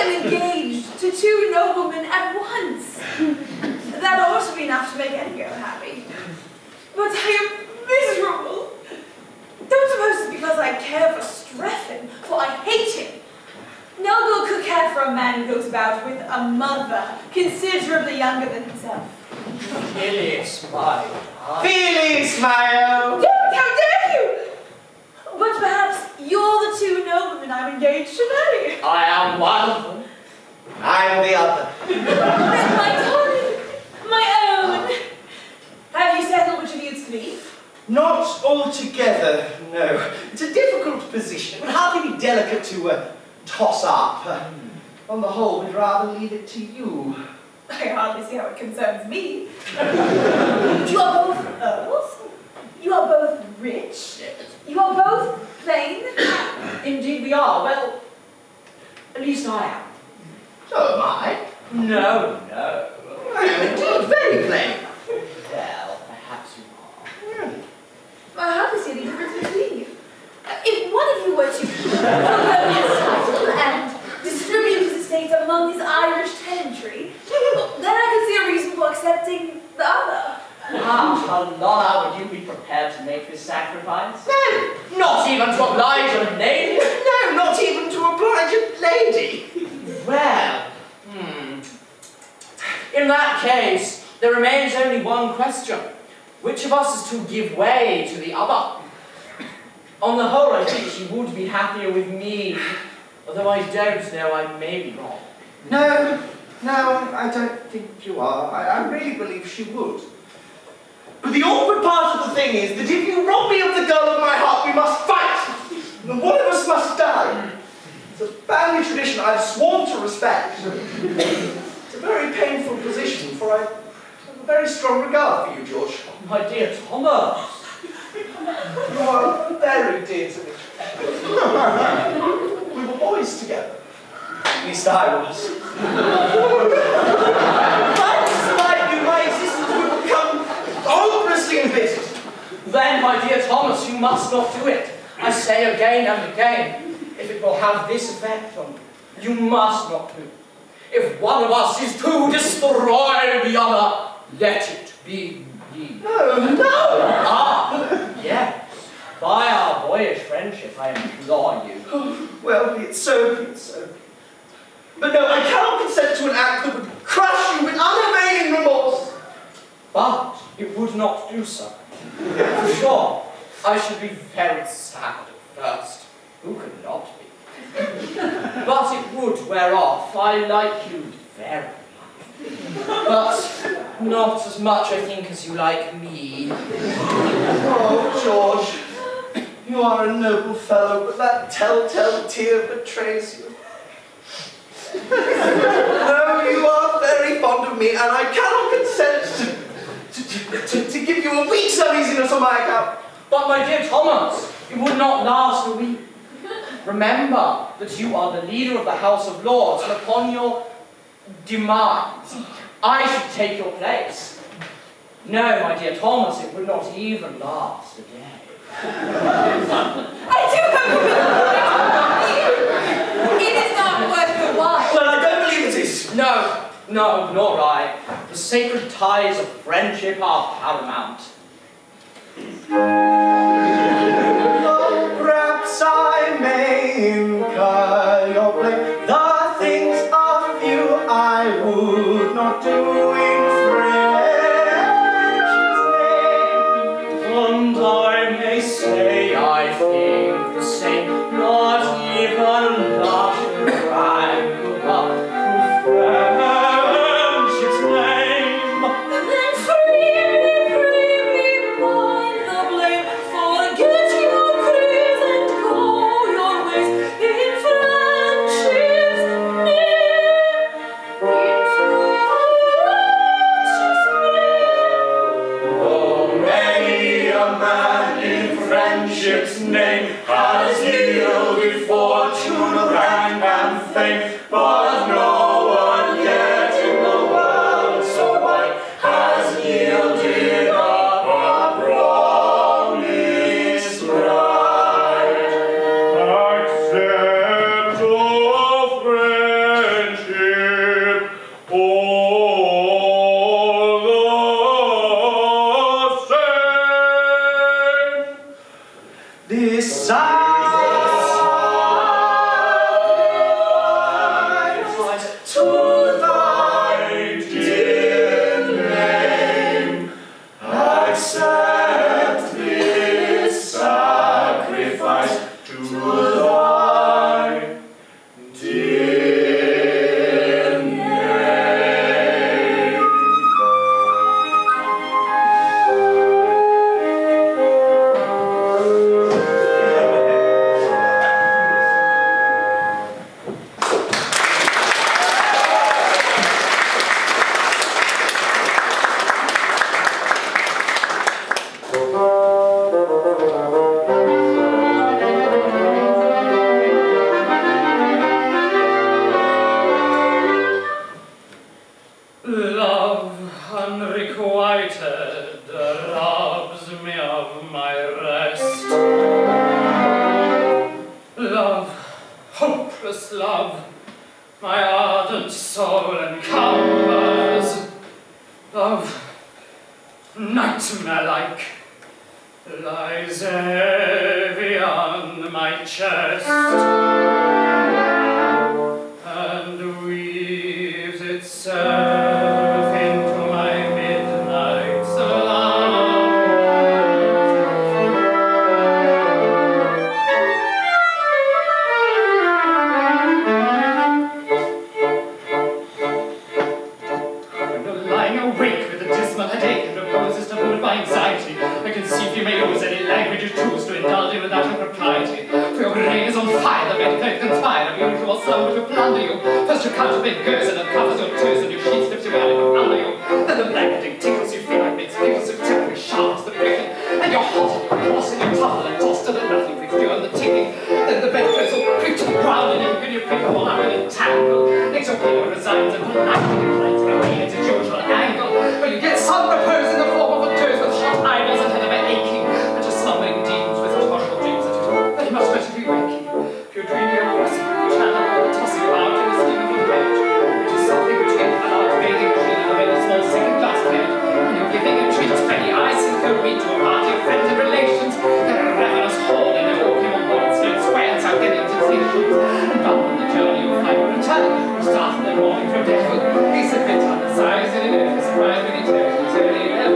am engaged to 2 noblemen at once. That ought to be enough to make any girl happy. But I am miserable. Don't suppose it's because I care for Strephon, for I hate him. No girl could care for a man who goes about with a mother considerably younger than himself. Phyllis, my heart. Phyllis, my own. Don't, how dare you! But perhaps you're the 2 noblemen I'm engaged to marry. I am one of them. I'm the other. My darling, my own. Have you settled which of you it's to be? Not altogether, no. It's a difficult position. It would hardly be delicate to toss up. On the whole, we'd rather leave it to you. I hardly see how it concerns me. You are both earls. You are both rich. You are both plain. Indeed we are. Well, at least I am. So am I. No. I am indeed very plain. Well, perhaps you are. I hardly see any difference between you. If one of you were to forgo his title and distribute his estate among his Irish tenantry, then I could see a reason for accepting the other. Paloma, would you be prepared to make this sacrifice? No, not even to oblige a lady. No, not even to oblige a lady. Well, in that case, there remains only one question. Which of us is to give way to the other? On the whole, I think she would be happier with me, although I don't know, I may be wrong. No, I don't think you are. I really believe she would. But the awkward part of the thing is that if you rob me of the girl of my heart, we must fight! And one of us must die. It's a family tradition I've sworn to respect. It's a very painful position, for I have a very strong regard for you, George. My dear Thomas. You are very dear to me. We were boys together. At least I was. If I despite you, my existence would become hopelessly embittered. Then, my dear Thomas, you must not do it. I say again and again, if it will have this effect on you, you must not do it. If one of us is to destroy the other, let it be ye. No! Ah, yes. By our boyish friendship, I implore you. Well, be it so, be it so. But no, I cannot consent to an act that would crush you with unavailing remorse. But it would not do so. For sure, I should be very sad at first. Who could not be? But it would wear off. I like you very much. But not as much, I think, as you like me. Oh, George, you are a noble fellow, but that telltale tear betrays you. No, you are very fond of me, and I cannot consent to give you a week's uneasiness on my account. But, my dear Thomas, it would not last a week. Remember that you are the leader of the House of Lords, and upon your demise, I should take your place. No, my dear Thomas, it would not even last a day. I do have a It is not worth your while. Well, I don't believe it is. No, nor I. The sacred ties of friendship are paramount. Perhaps I may incur your blame. The things of you I would not do in friendship's name. And I may say I think the same, not even love rank up to friendship's name. Then freely mind the blame. Forget your careers and go your ways in friendship's name. In friendship's my ardent soul encumbers. Love, nightmare-like, lies heavy on my chest, and weaves itself into my midnight slumbers. Lying awake with a dismal headache and reposes to hold my anxiety, I conceive you may use any language you choose to indulge in without impropriety. For your brain is on fire, the meditate conspire of usual slumber to plunder you. First your counterfeit goes and uncovers your toes, and your sheet slips you out from under you. Then the blanketing tickles you feel like makes pickles of temporary sharps the breaking, and you're hot and you're cross and you tumble and toss to the nothing with you and the ticking. Then the bedclothes all creep to the ground and you pick them all up in a tangle. Makes your pillow resigns and politely inclines away at its usual angle. But you get some repose in the form of a toes with hot eyeballs and head of an aching, and just slumbering demons with horrible dreams that you very much better be waking. If you're dreaming of crossing the channel or tossing about in the steam of a boat, which is something between a large bathing machine and a very small second class bed, and you're giving a treat to any ice and cold meat to a party of friends and relations, they're a ravenous horde and they're walking on board slow squares out getting to stations, and bound on the journey you'll find a return, you start in the morning from devil, he's a bit undersized and it is surprised when he tells you it's early 11.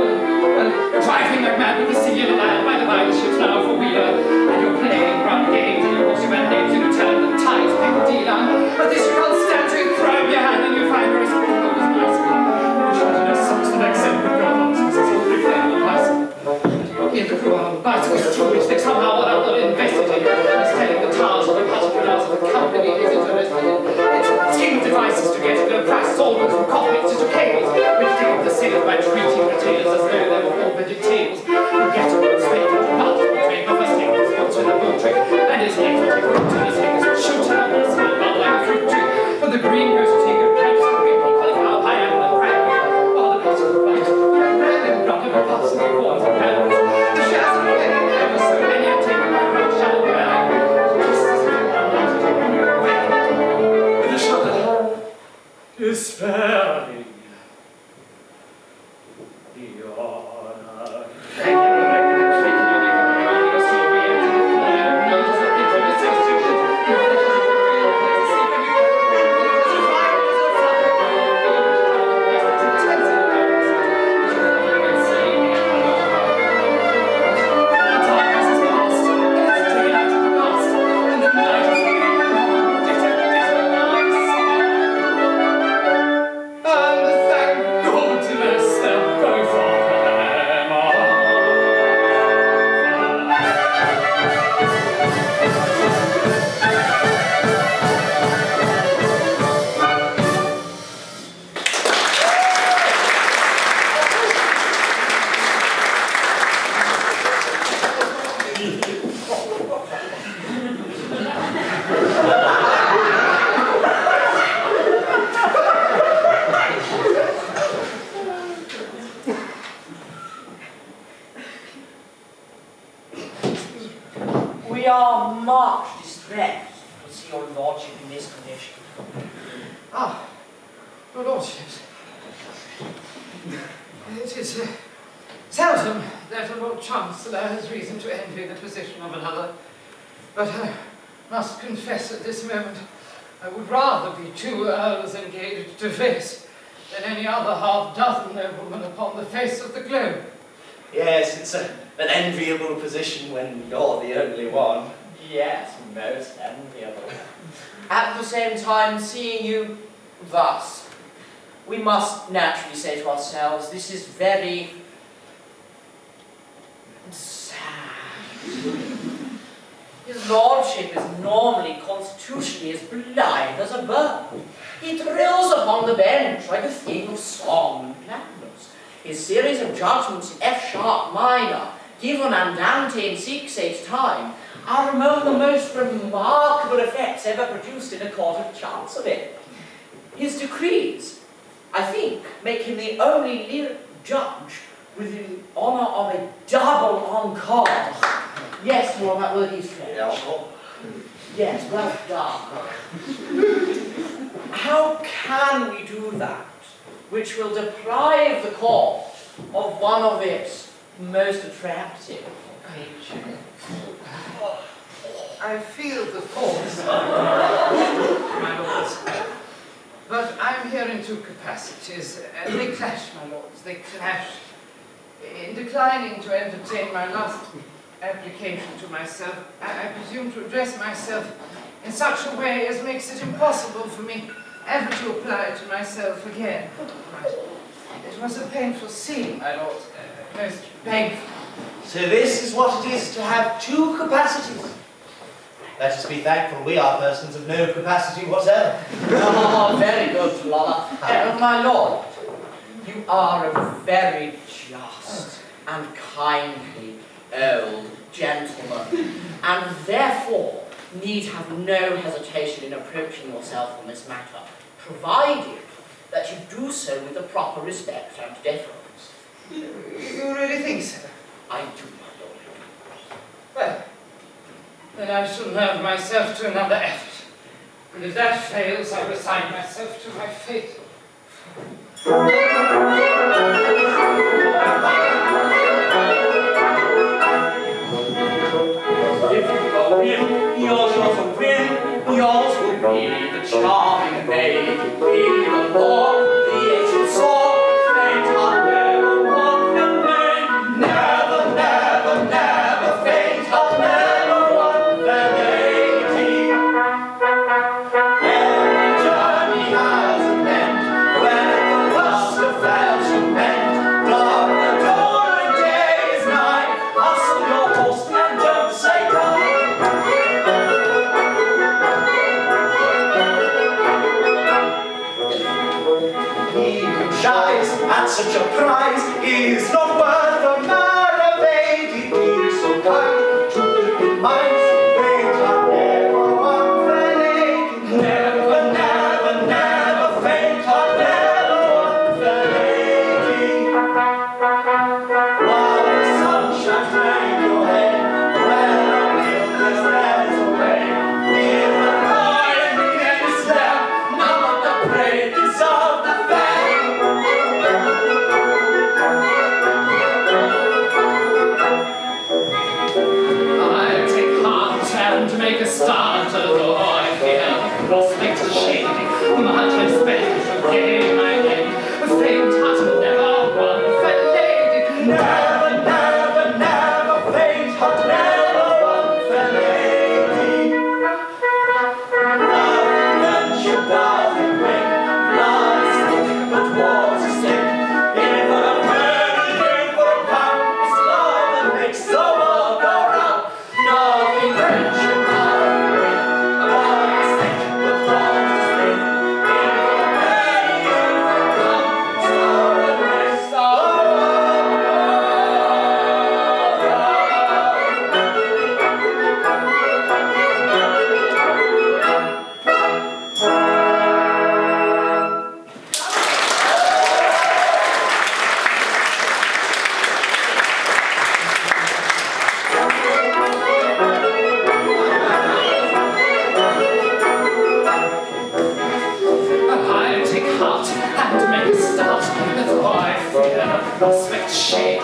Well, you're driving like mad with the sea and the land by the ships now for wheeler, and you're playing run games and you're also mandates and you tell them the tides pick the deal on, but this you can't stand to, you throw up your hand and you find her as cold as bicycle. You're trying to know socks that accent with God nonsense, it's all big on the bicycle. In the crew on the bicycles to which they somehow or other invested in, is telling the towers of the particulars of the company is interested in. It's scheme devices to get their prices all from coffins to cables, which give the sales by treating retailers as though they were all vegetables. You get a little straight to the mouth of the trade, the first thing is what's with the boat trick, and his next will take root to his fingers and shoot him on the small bud like a fruit tree. But the green goes to take a grapes and grapey, cauliflower, pineapple, and cranberry, while the bicycle runs, red and brown and puffs and corns and cranberries. The shares of the penny ever so many are taken by round shadow wearing, just as if you are not away. With a shudder, despairing, the honor. We are much distressed to see your lordship in this condition. Ah, your lordships. It is seldom that a Lord Chancellor has reason to envy the position of another, but I must confess at this moment I would rather be 2 earls engaged to face than any other half-dozen noblemen upon the face of the globe. Yes, it's an enviable position when you're the only one. Yes, most enviable. At the same time, seeing you thus, we must naturally say to ourselves, this is very sad. His lordship is normally constitutionally as blind as a bird. He thrills upon the bench like a thing of song and gladness. His series of judgments in F-sharp minor, given andante in 6/8 time, are among the most remarkable effects ever produced in a court of chancery. His decrees, I think, make him the only lyric judge with the honour of a double encore. Yes, well, that word is French. Yes, well done. How can we do that which will deprive the court of one of its most attractive creatures? I feel the force, my lords. But I'm here in two capacities. They clash, my lords, they clash. In declining to entertain my last application to myself, I presume to address myself in such a way as makes it impossible for me ever to apply to myself again. It was a painful scene, my lord, most painful. So this is what it is to have two capacities. Let us be thankful we are persons of no capacity whatever. Oh, very good, Paloma. My lord, you are a very just and kindly old gentleman, and therefore need have no hesitation in approaching yourself on this matter, provided that you do so with the proper respect and deference. You really think so? I do, my lord. Well, then I shall nerve myself to another effort. And if that fails, I resign myself to my fate. If you go in, yours will win, yours will be the charming maid, be the lord, the ancient sword, fate I'll never want the maid, never, never, never, fate I'll never want the lady. Every journey has an end, when at the last affairs you mend, lock the door and day is night, hustle your horse and don't say no. He who shies at such a prize is not worth a maravedi. Be so kind to keep in mind, fate I'll never want the lady. Never, never, never, fate I'll never want the lady. While the sun shines round your head, when a wilderness wears away, if the lion is left, none of the praise of the fair. I take heart and make a start, although I fear prospects are shady. Much I spend to gain my end. Faint heart never won fair lady. Never, never, never, fate I'll never want the lady. Nothing venture, nothing win, blood is thick, but water's thick. If I'm burning for a pound, it's love that makes the world go round. Nothing venture, nothing win, blood is thick, but water's thick. If I'm burning for a pound, it's love that makes the world go I take heart and make a start, though I fear prospect shady.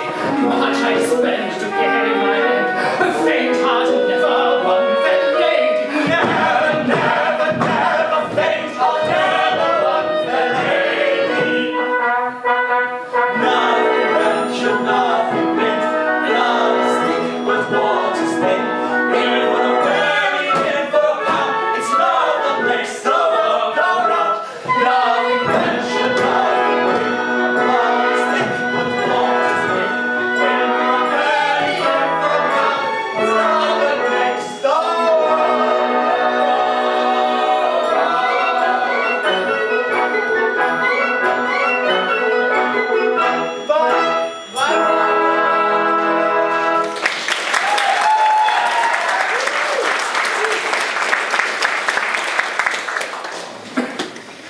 Much I spend to gain my end. Faint heart never won fair lady. Never, never, never, fate I'll never want the lady. Nothing venture, nothing win, blood is thick, but water's thin. If I'm burning in for a pound, it's love that makes the world go round. Nothing venture, nothing win, blood is thick, but water's thin. If I'm burning in for a pound, it's love that makes the world go round.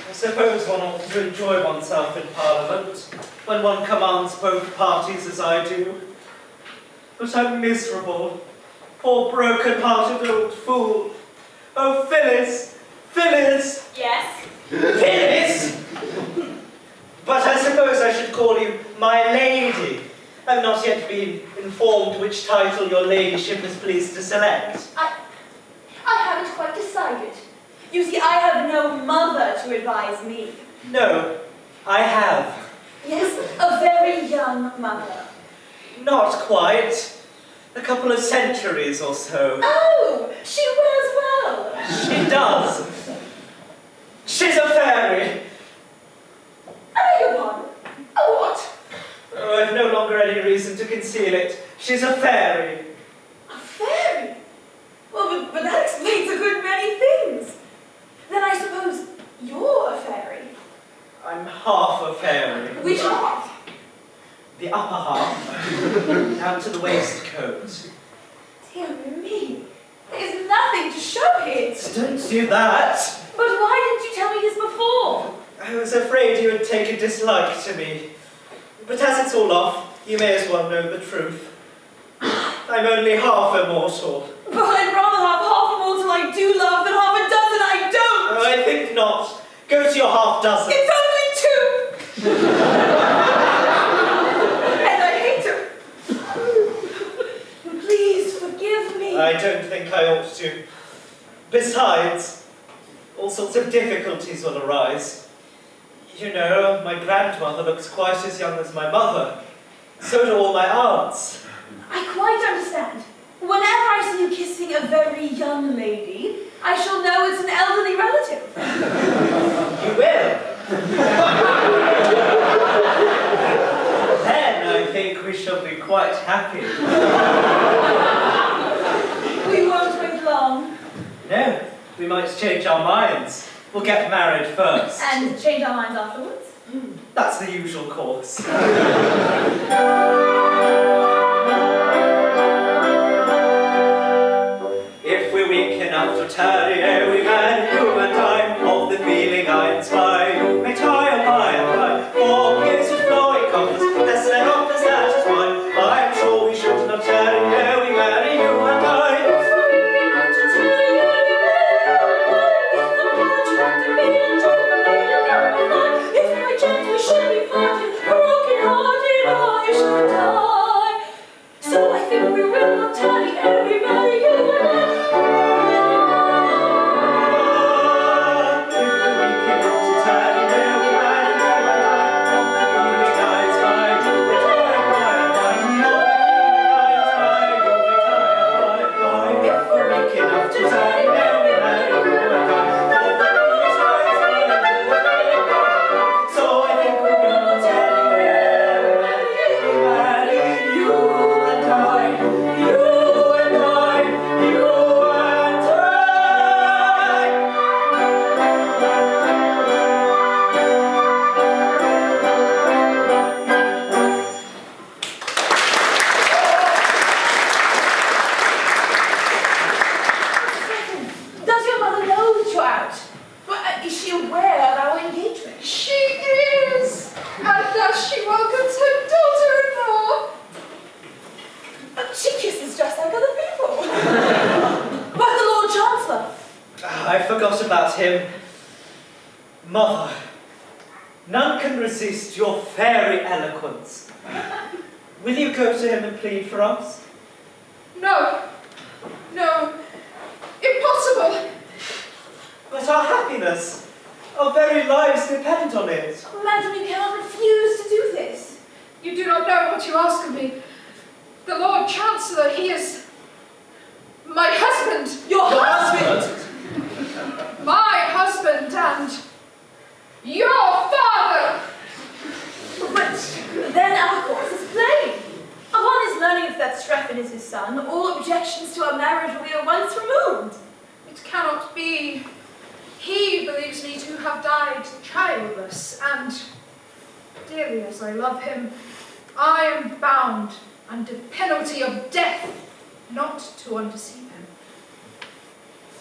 I suppose one ought to enjoy oneself in Parliament when one commands both parties as I do. But I'm miserable, poor broken-hearted old fool. Oh, Phyllis! Phyllis! Yes? Phyllis! been informed which title your ladyship is pleased to select? I haven't quite decided. You see, I have no mother to advise me. No, I have. Yes, a very young mother. Not quite. A couple of centuries or so. Oh, she wears well. She does. She's a fairy. I beg your pardon. A what? Oh, I've no longer any reason to conceal it. She's a fairy. A fairy? Well, but that explains a good many things. Then I suppose you're a fairy. I'm half a fairy. Which half? The upper half, down to the waistcoat. Dear me, there's nothing to show it. Don't do that. But why didn't you tell me this before? I was afraid you would take a dislike to me. But as it's all off, you may as well know the truth. I'm only half immortal. But I'd rather have half immortal I do love than half a dozen I don't. Oh, I think not. Go to your half dozen. It's only two. And I hate her. Please forgive me. I don't think I ought to. Besides, all sorts of difficulties will arise. You know, my grandmother looks quite as young as my mother. So do all my aunts. I quite understand. Whenever I see you kissing a very young lady, I shall know it's an elderly relative. You will. Then I think we shall be quite happy. We won't wait long. No, we might change our minds. We'll get married first. And change our minds afterwards? That's the usual course. If we're weak enough to tarry, we man, you and I, of the feeling I inspire, you may try and buy and buy. 4 years of flowing compass, less than offers, that is why I am sure we should not tarry, we marry you and I. So I think we will not tarry, and we marry you and I. About him. Mother, none can resist your fairy eloquence. Will you go to him and plead for us? No. No. Impossible. But our happiness, our very lives depend on it. Madam, you cannot refuse to do this. You do not know what you ask of me. The Lord Chancellor, he is my husband. Your husband? My husband and your father! But then our course is plain. Upon his learning that Strephon is his son, all objections to our marriage will be at once removed. It cannot be. He believes me to have died childless, and dearly as I love him, I am bound under penalty of death not to undeceive him.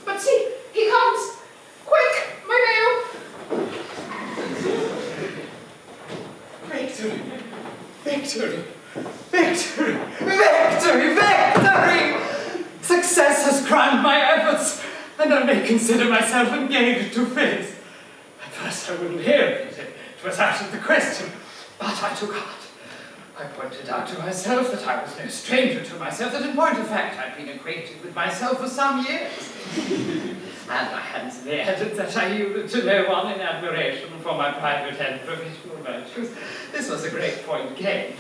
But see, he comes! Quick, my veil! Victory! Victory! Victory! Victory! Victory! Success has crowned my efforts, and I may consider myself engaged to Phyllis. At first I wouldn't hear of it. It was out of the question. But I took heart. I pointed out to myself that I was no stranger to myself, that in point of fact I'd been acquainted with myself for some years. And I handsomely added that I yielded to no one in admiration for my private and professional virtues. This was a great point gained.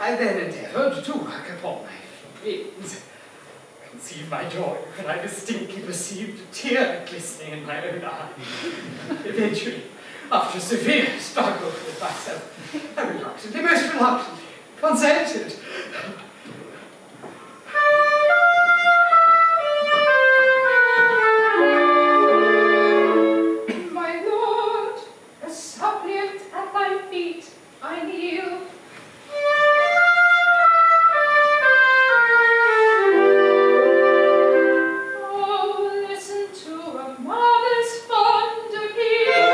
I then endeavoured to work upon my feelings. Conceive my joy when I distinctly perceived a tear glistening in my own eye. Eventually, after a severe struggle with myself, I reluctantly, most reluctantly, consented. My lord, a suppliant at thy feet, I kneel. Oh, listen to a mother's fond appeal.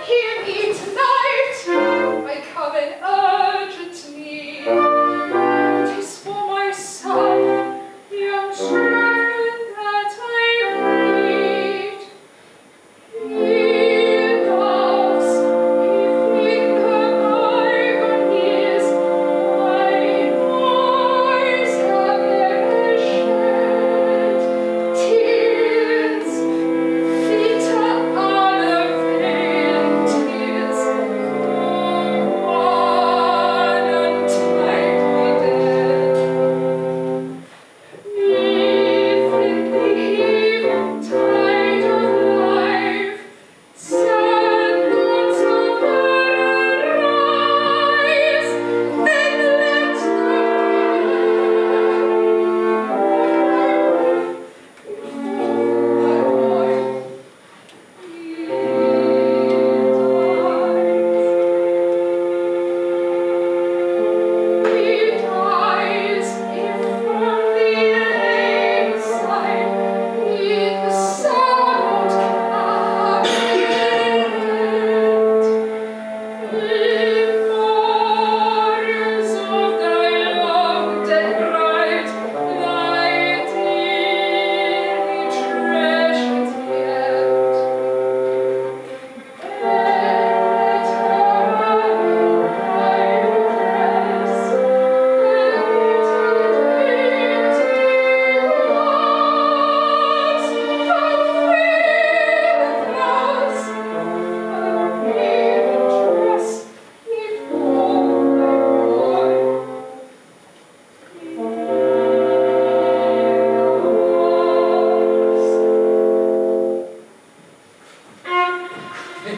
Hear me tonight, I come in urgent need. 'Tis for my son, young Strephon, that I plead. He loves, if in the bygone years my eyes have never shed tears, fitter unavailing tears, one untimely death. If in the heaving tide of life sad thoughts of her arise, then let the he dies if from the lake side the sound cabinet. In mourners of thy loved and bright, thy dearly treasured yet.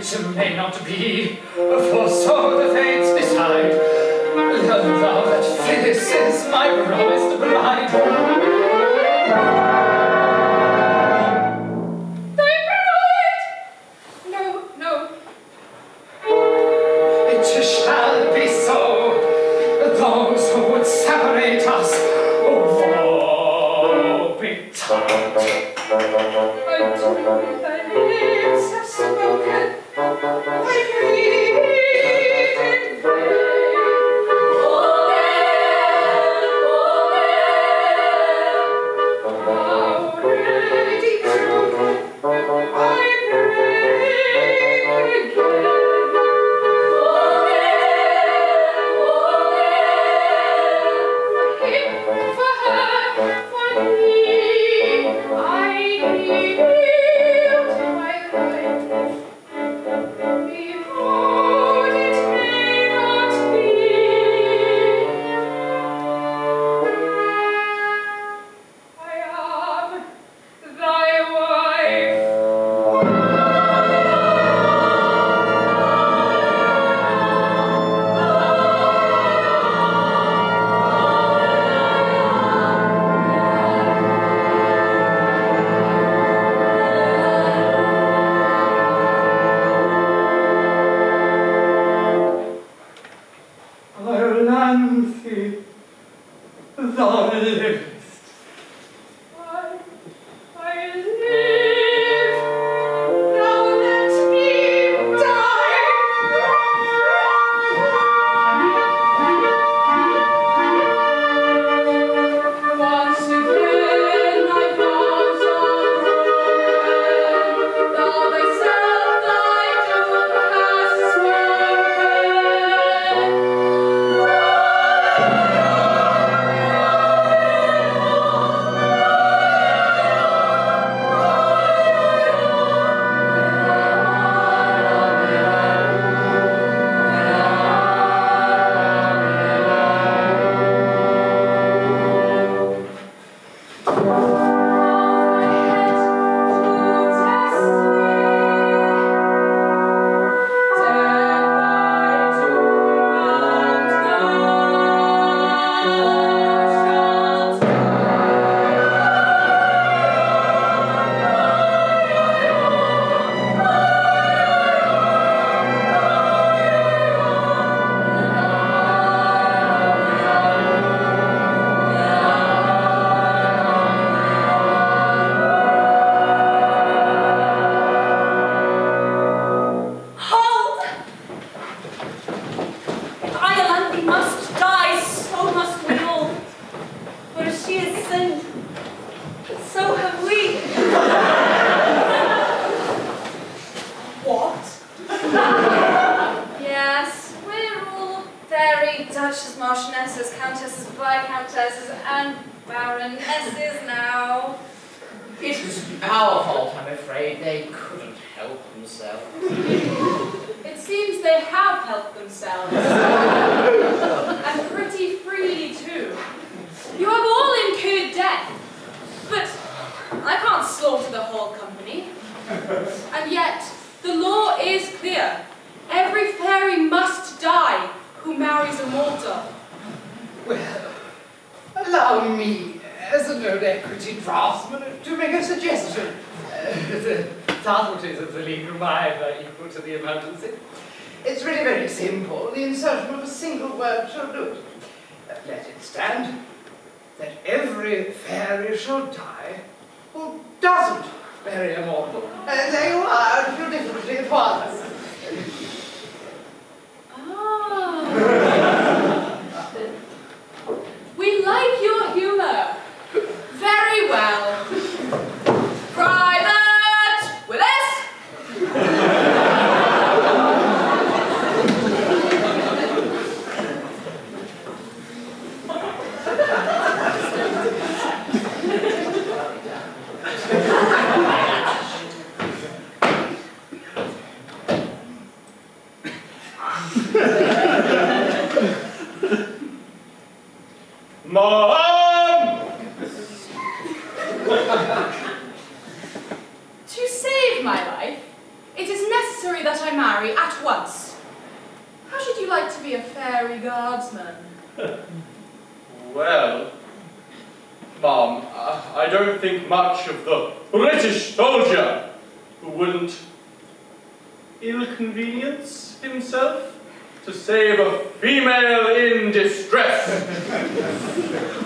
It may not be, for so the fates decide. Learn thou that Phyllis is my promised bride. Thy bride? No, no. It shall be so. Those who would separate us, woe betide. Until thy lips have spoken, I plead in vain. countesses and baronesses now. It was our fault, I'm afraid. They couldn't help themselves. It seems they have helped themselves. And pretty freely, too. You have all incurred death. But I can't slaughter the whole company. And yet, the law is clear. Every fairy must die who marries a mortal. Well, allow me, as a known equity draftsman, to make a suggestion. The subtleties of the legal mind are equal to the emergency. It's really very simple. The insertion of a single word shall do it. Let it stand that every fairy shall die who doesn't marry a mortal. And there you are, if you differently at once. We like your humor. Very well. Private Willis! Mom! To save my life, it is necessary that I marry at once. How should you like to be a fairy guardsman? Well, Mom, I don't think much of the British soldier who wouldn't ill-convenience himself to save a female in distress.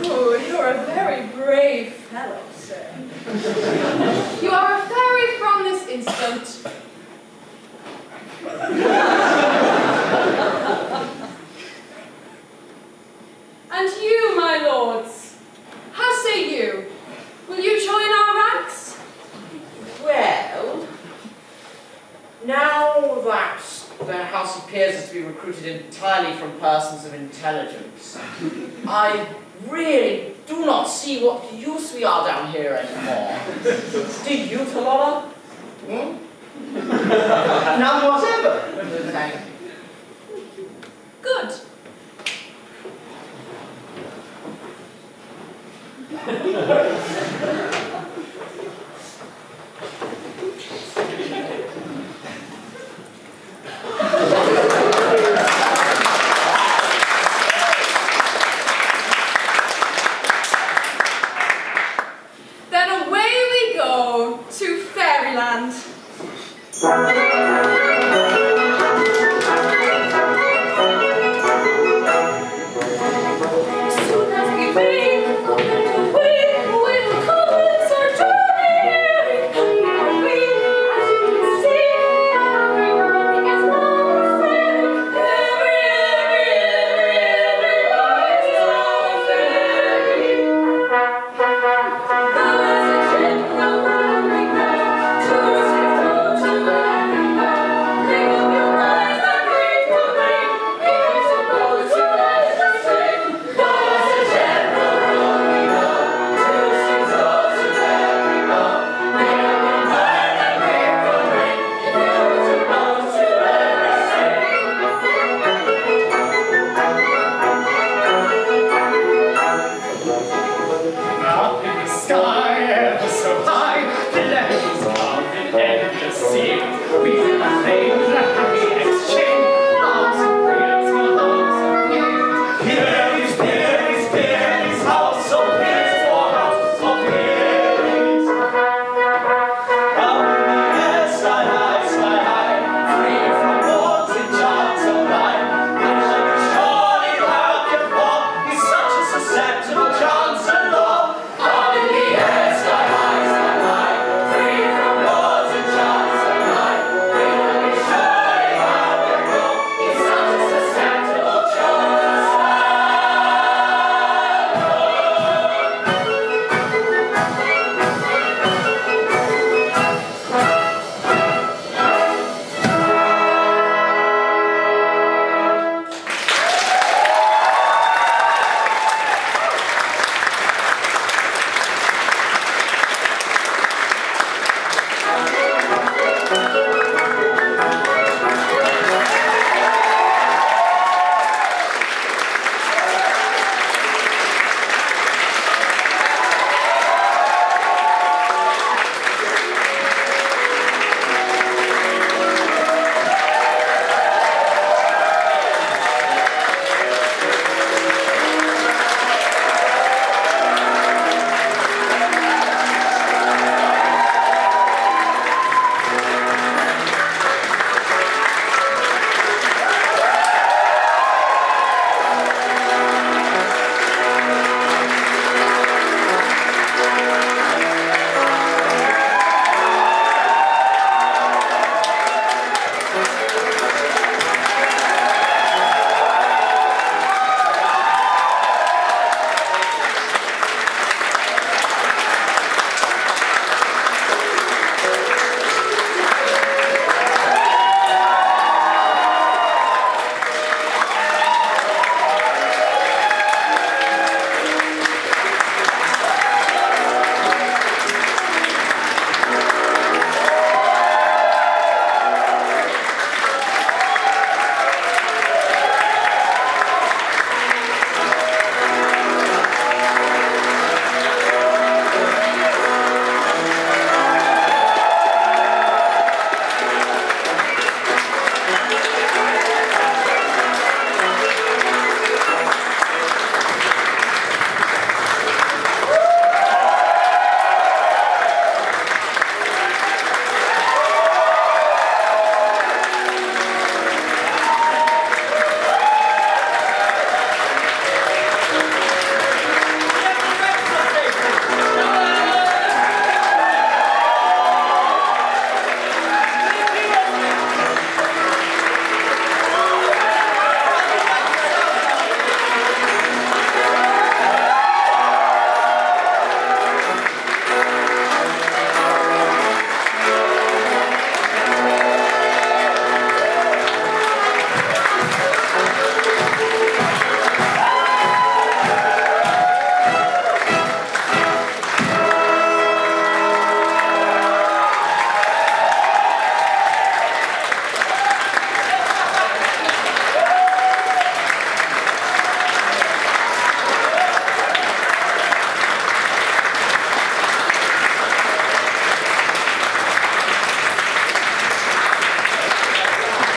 Oh, you're a very brave fellow, sir. You are a fairy from this instant. And you, my lords, how say you? Will you join our ranks? Well, now that the House of Peers is to be recruited entirely from persons of intelligence, I really do not see what use we are down here anymore. Do you, Paloma?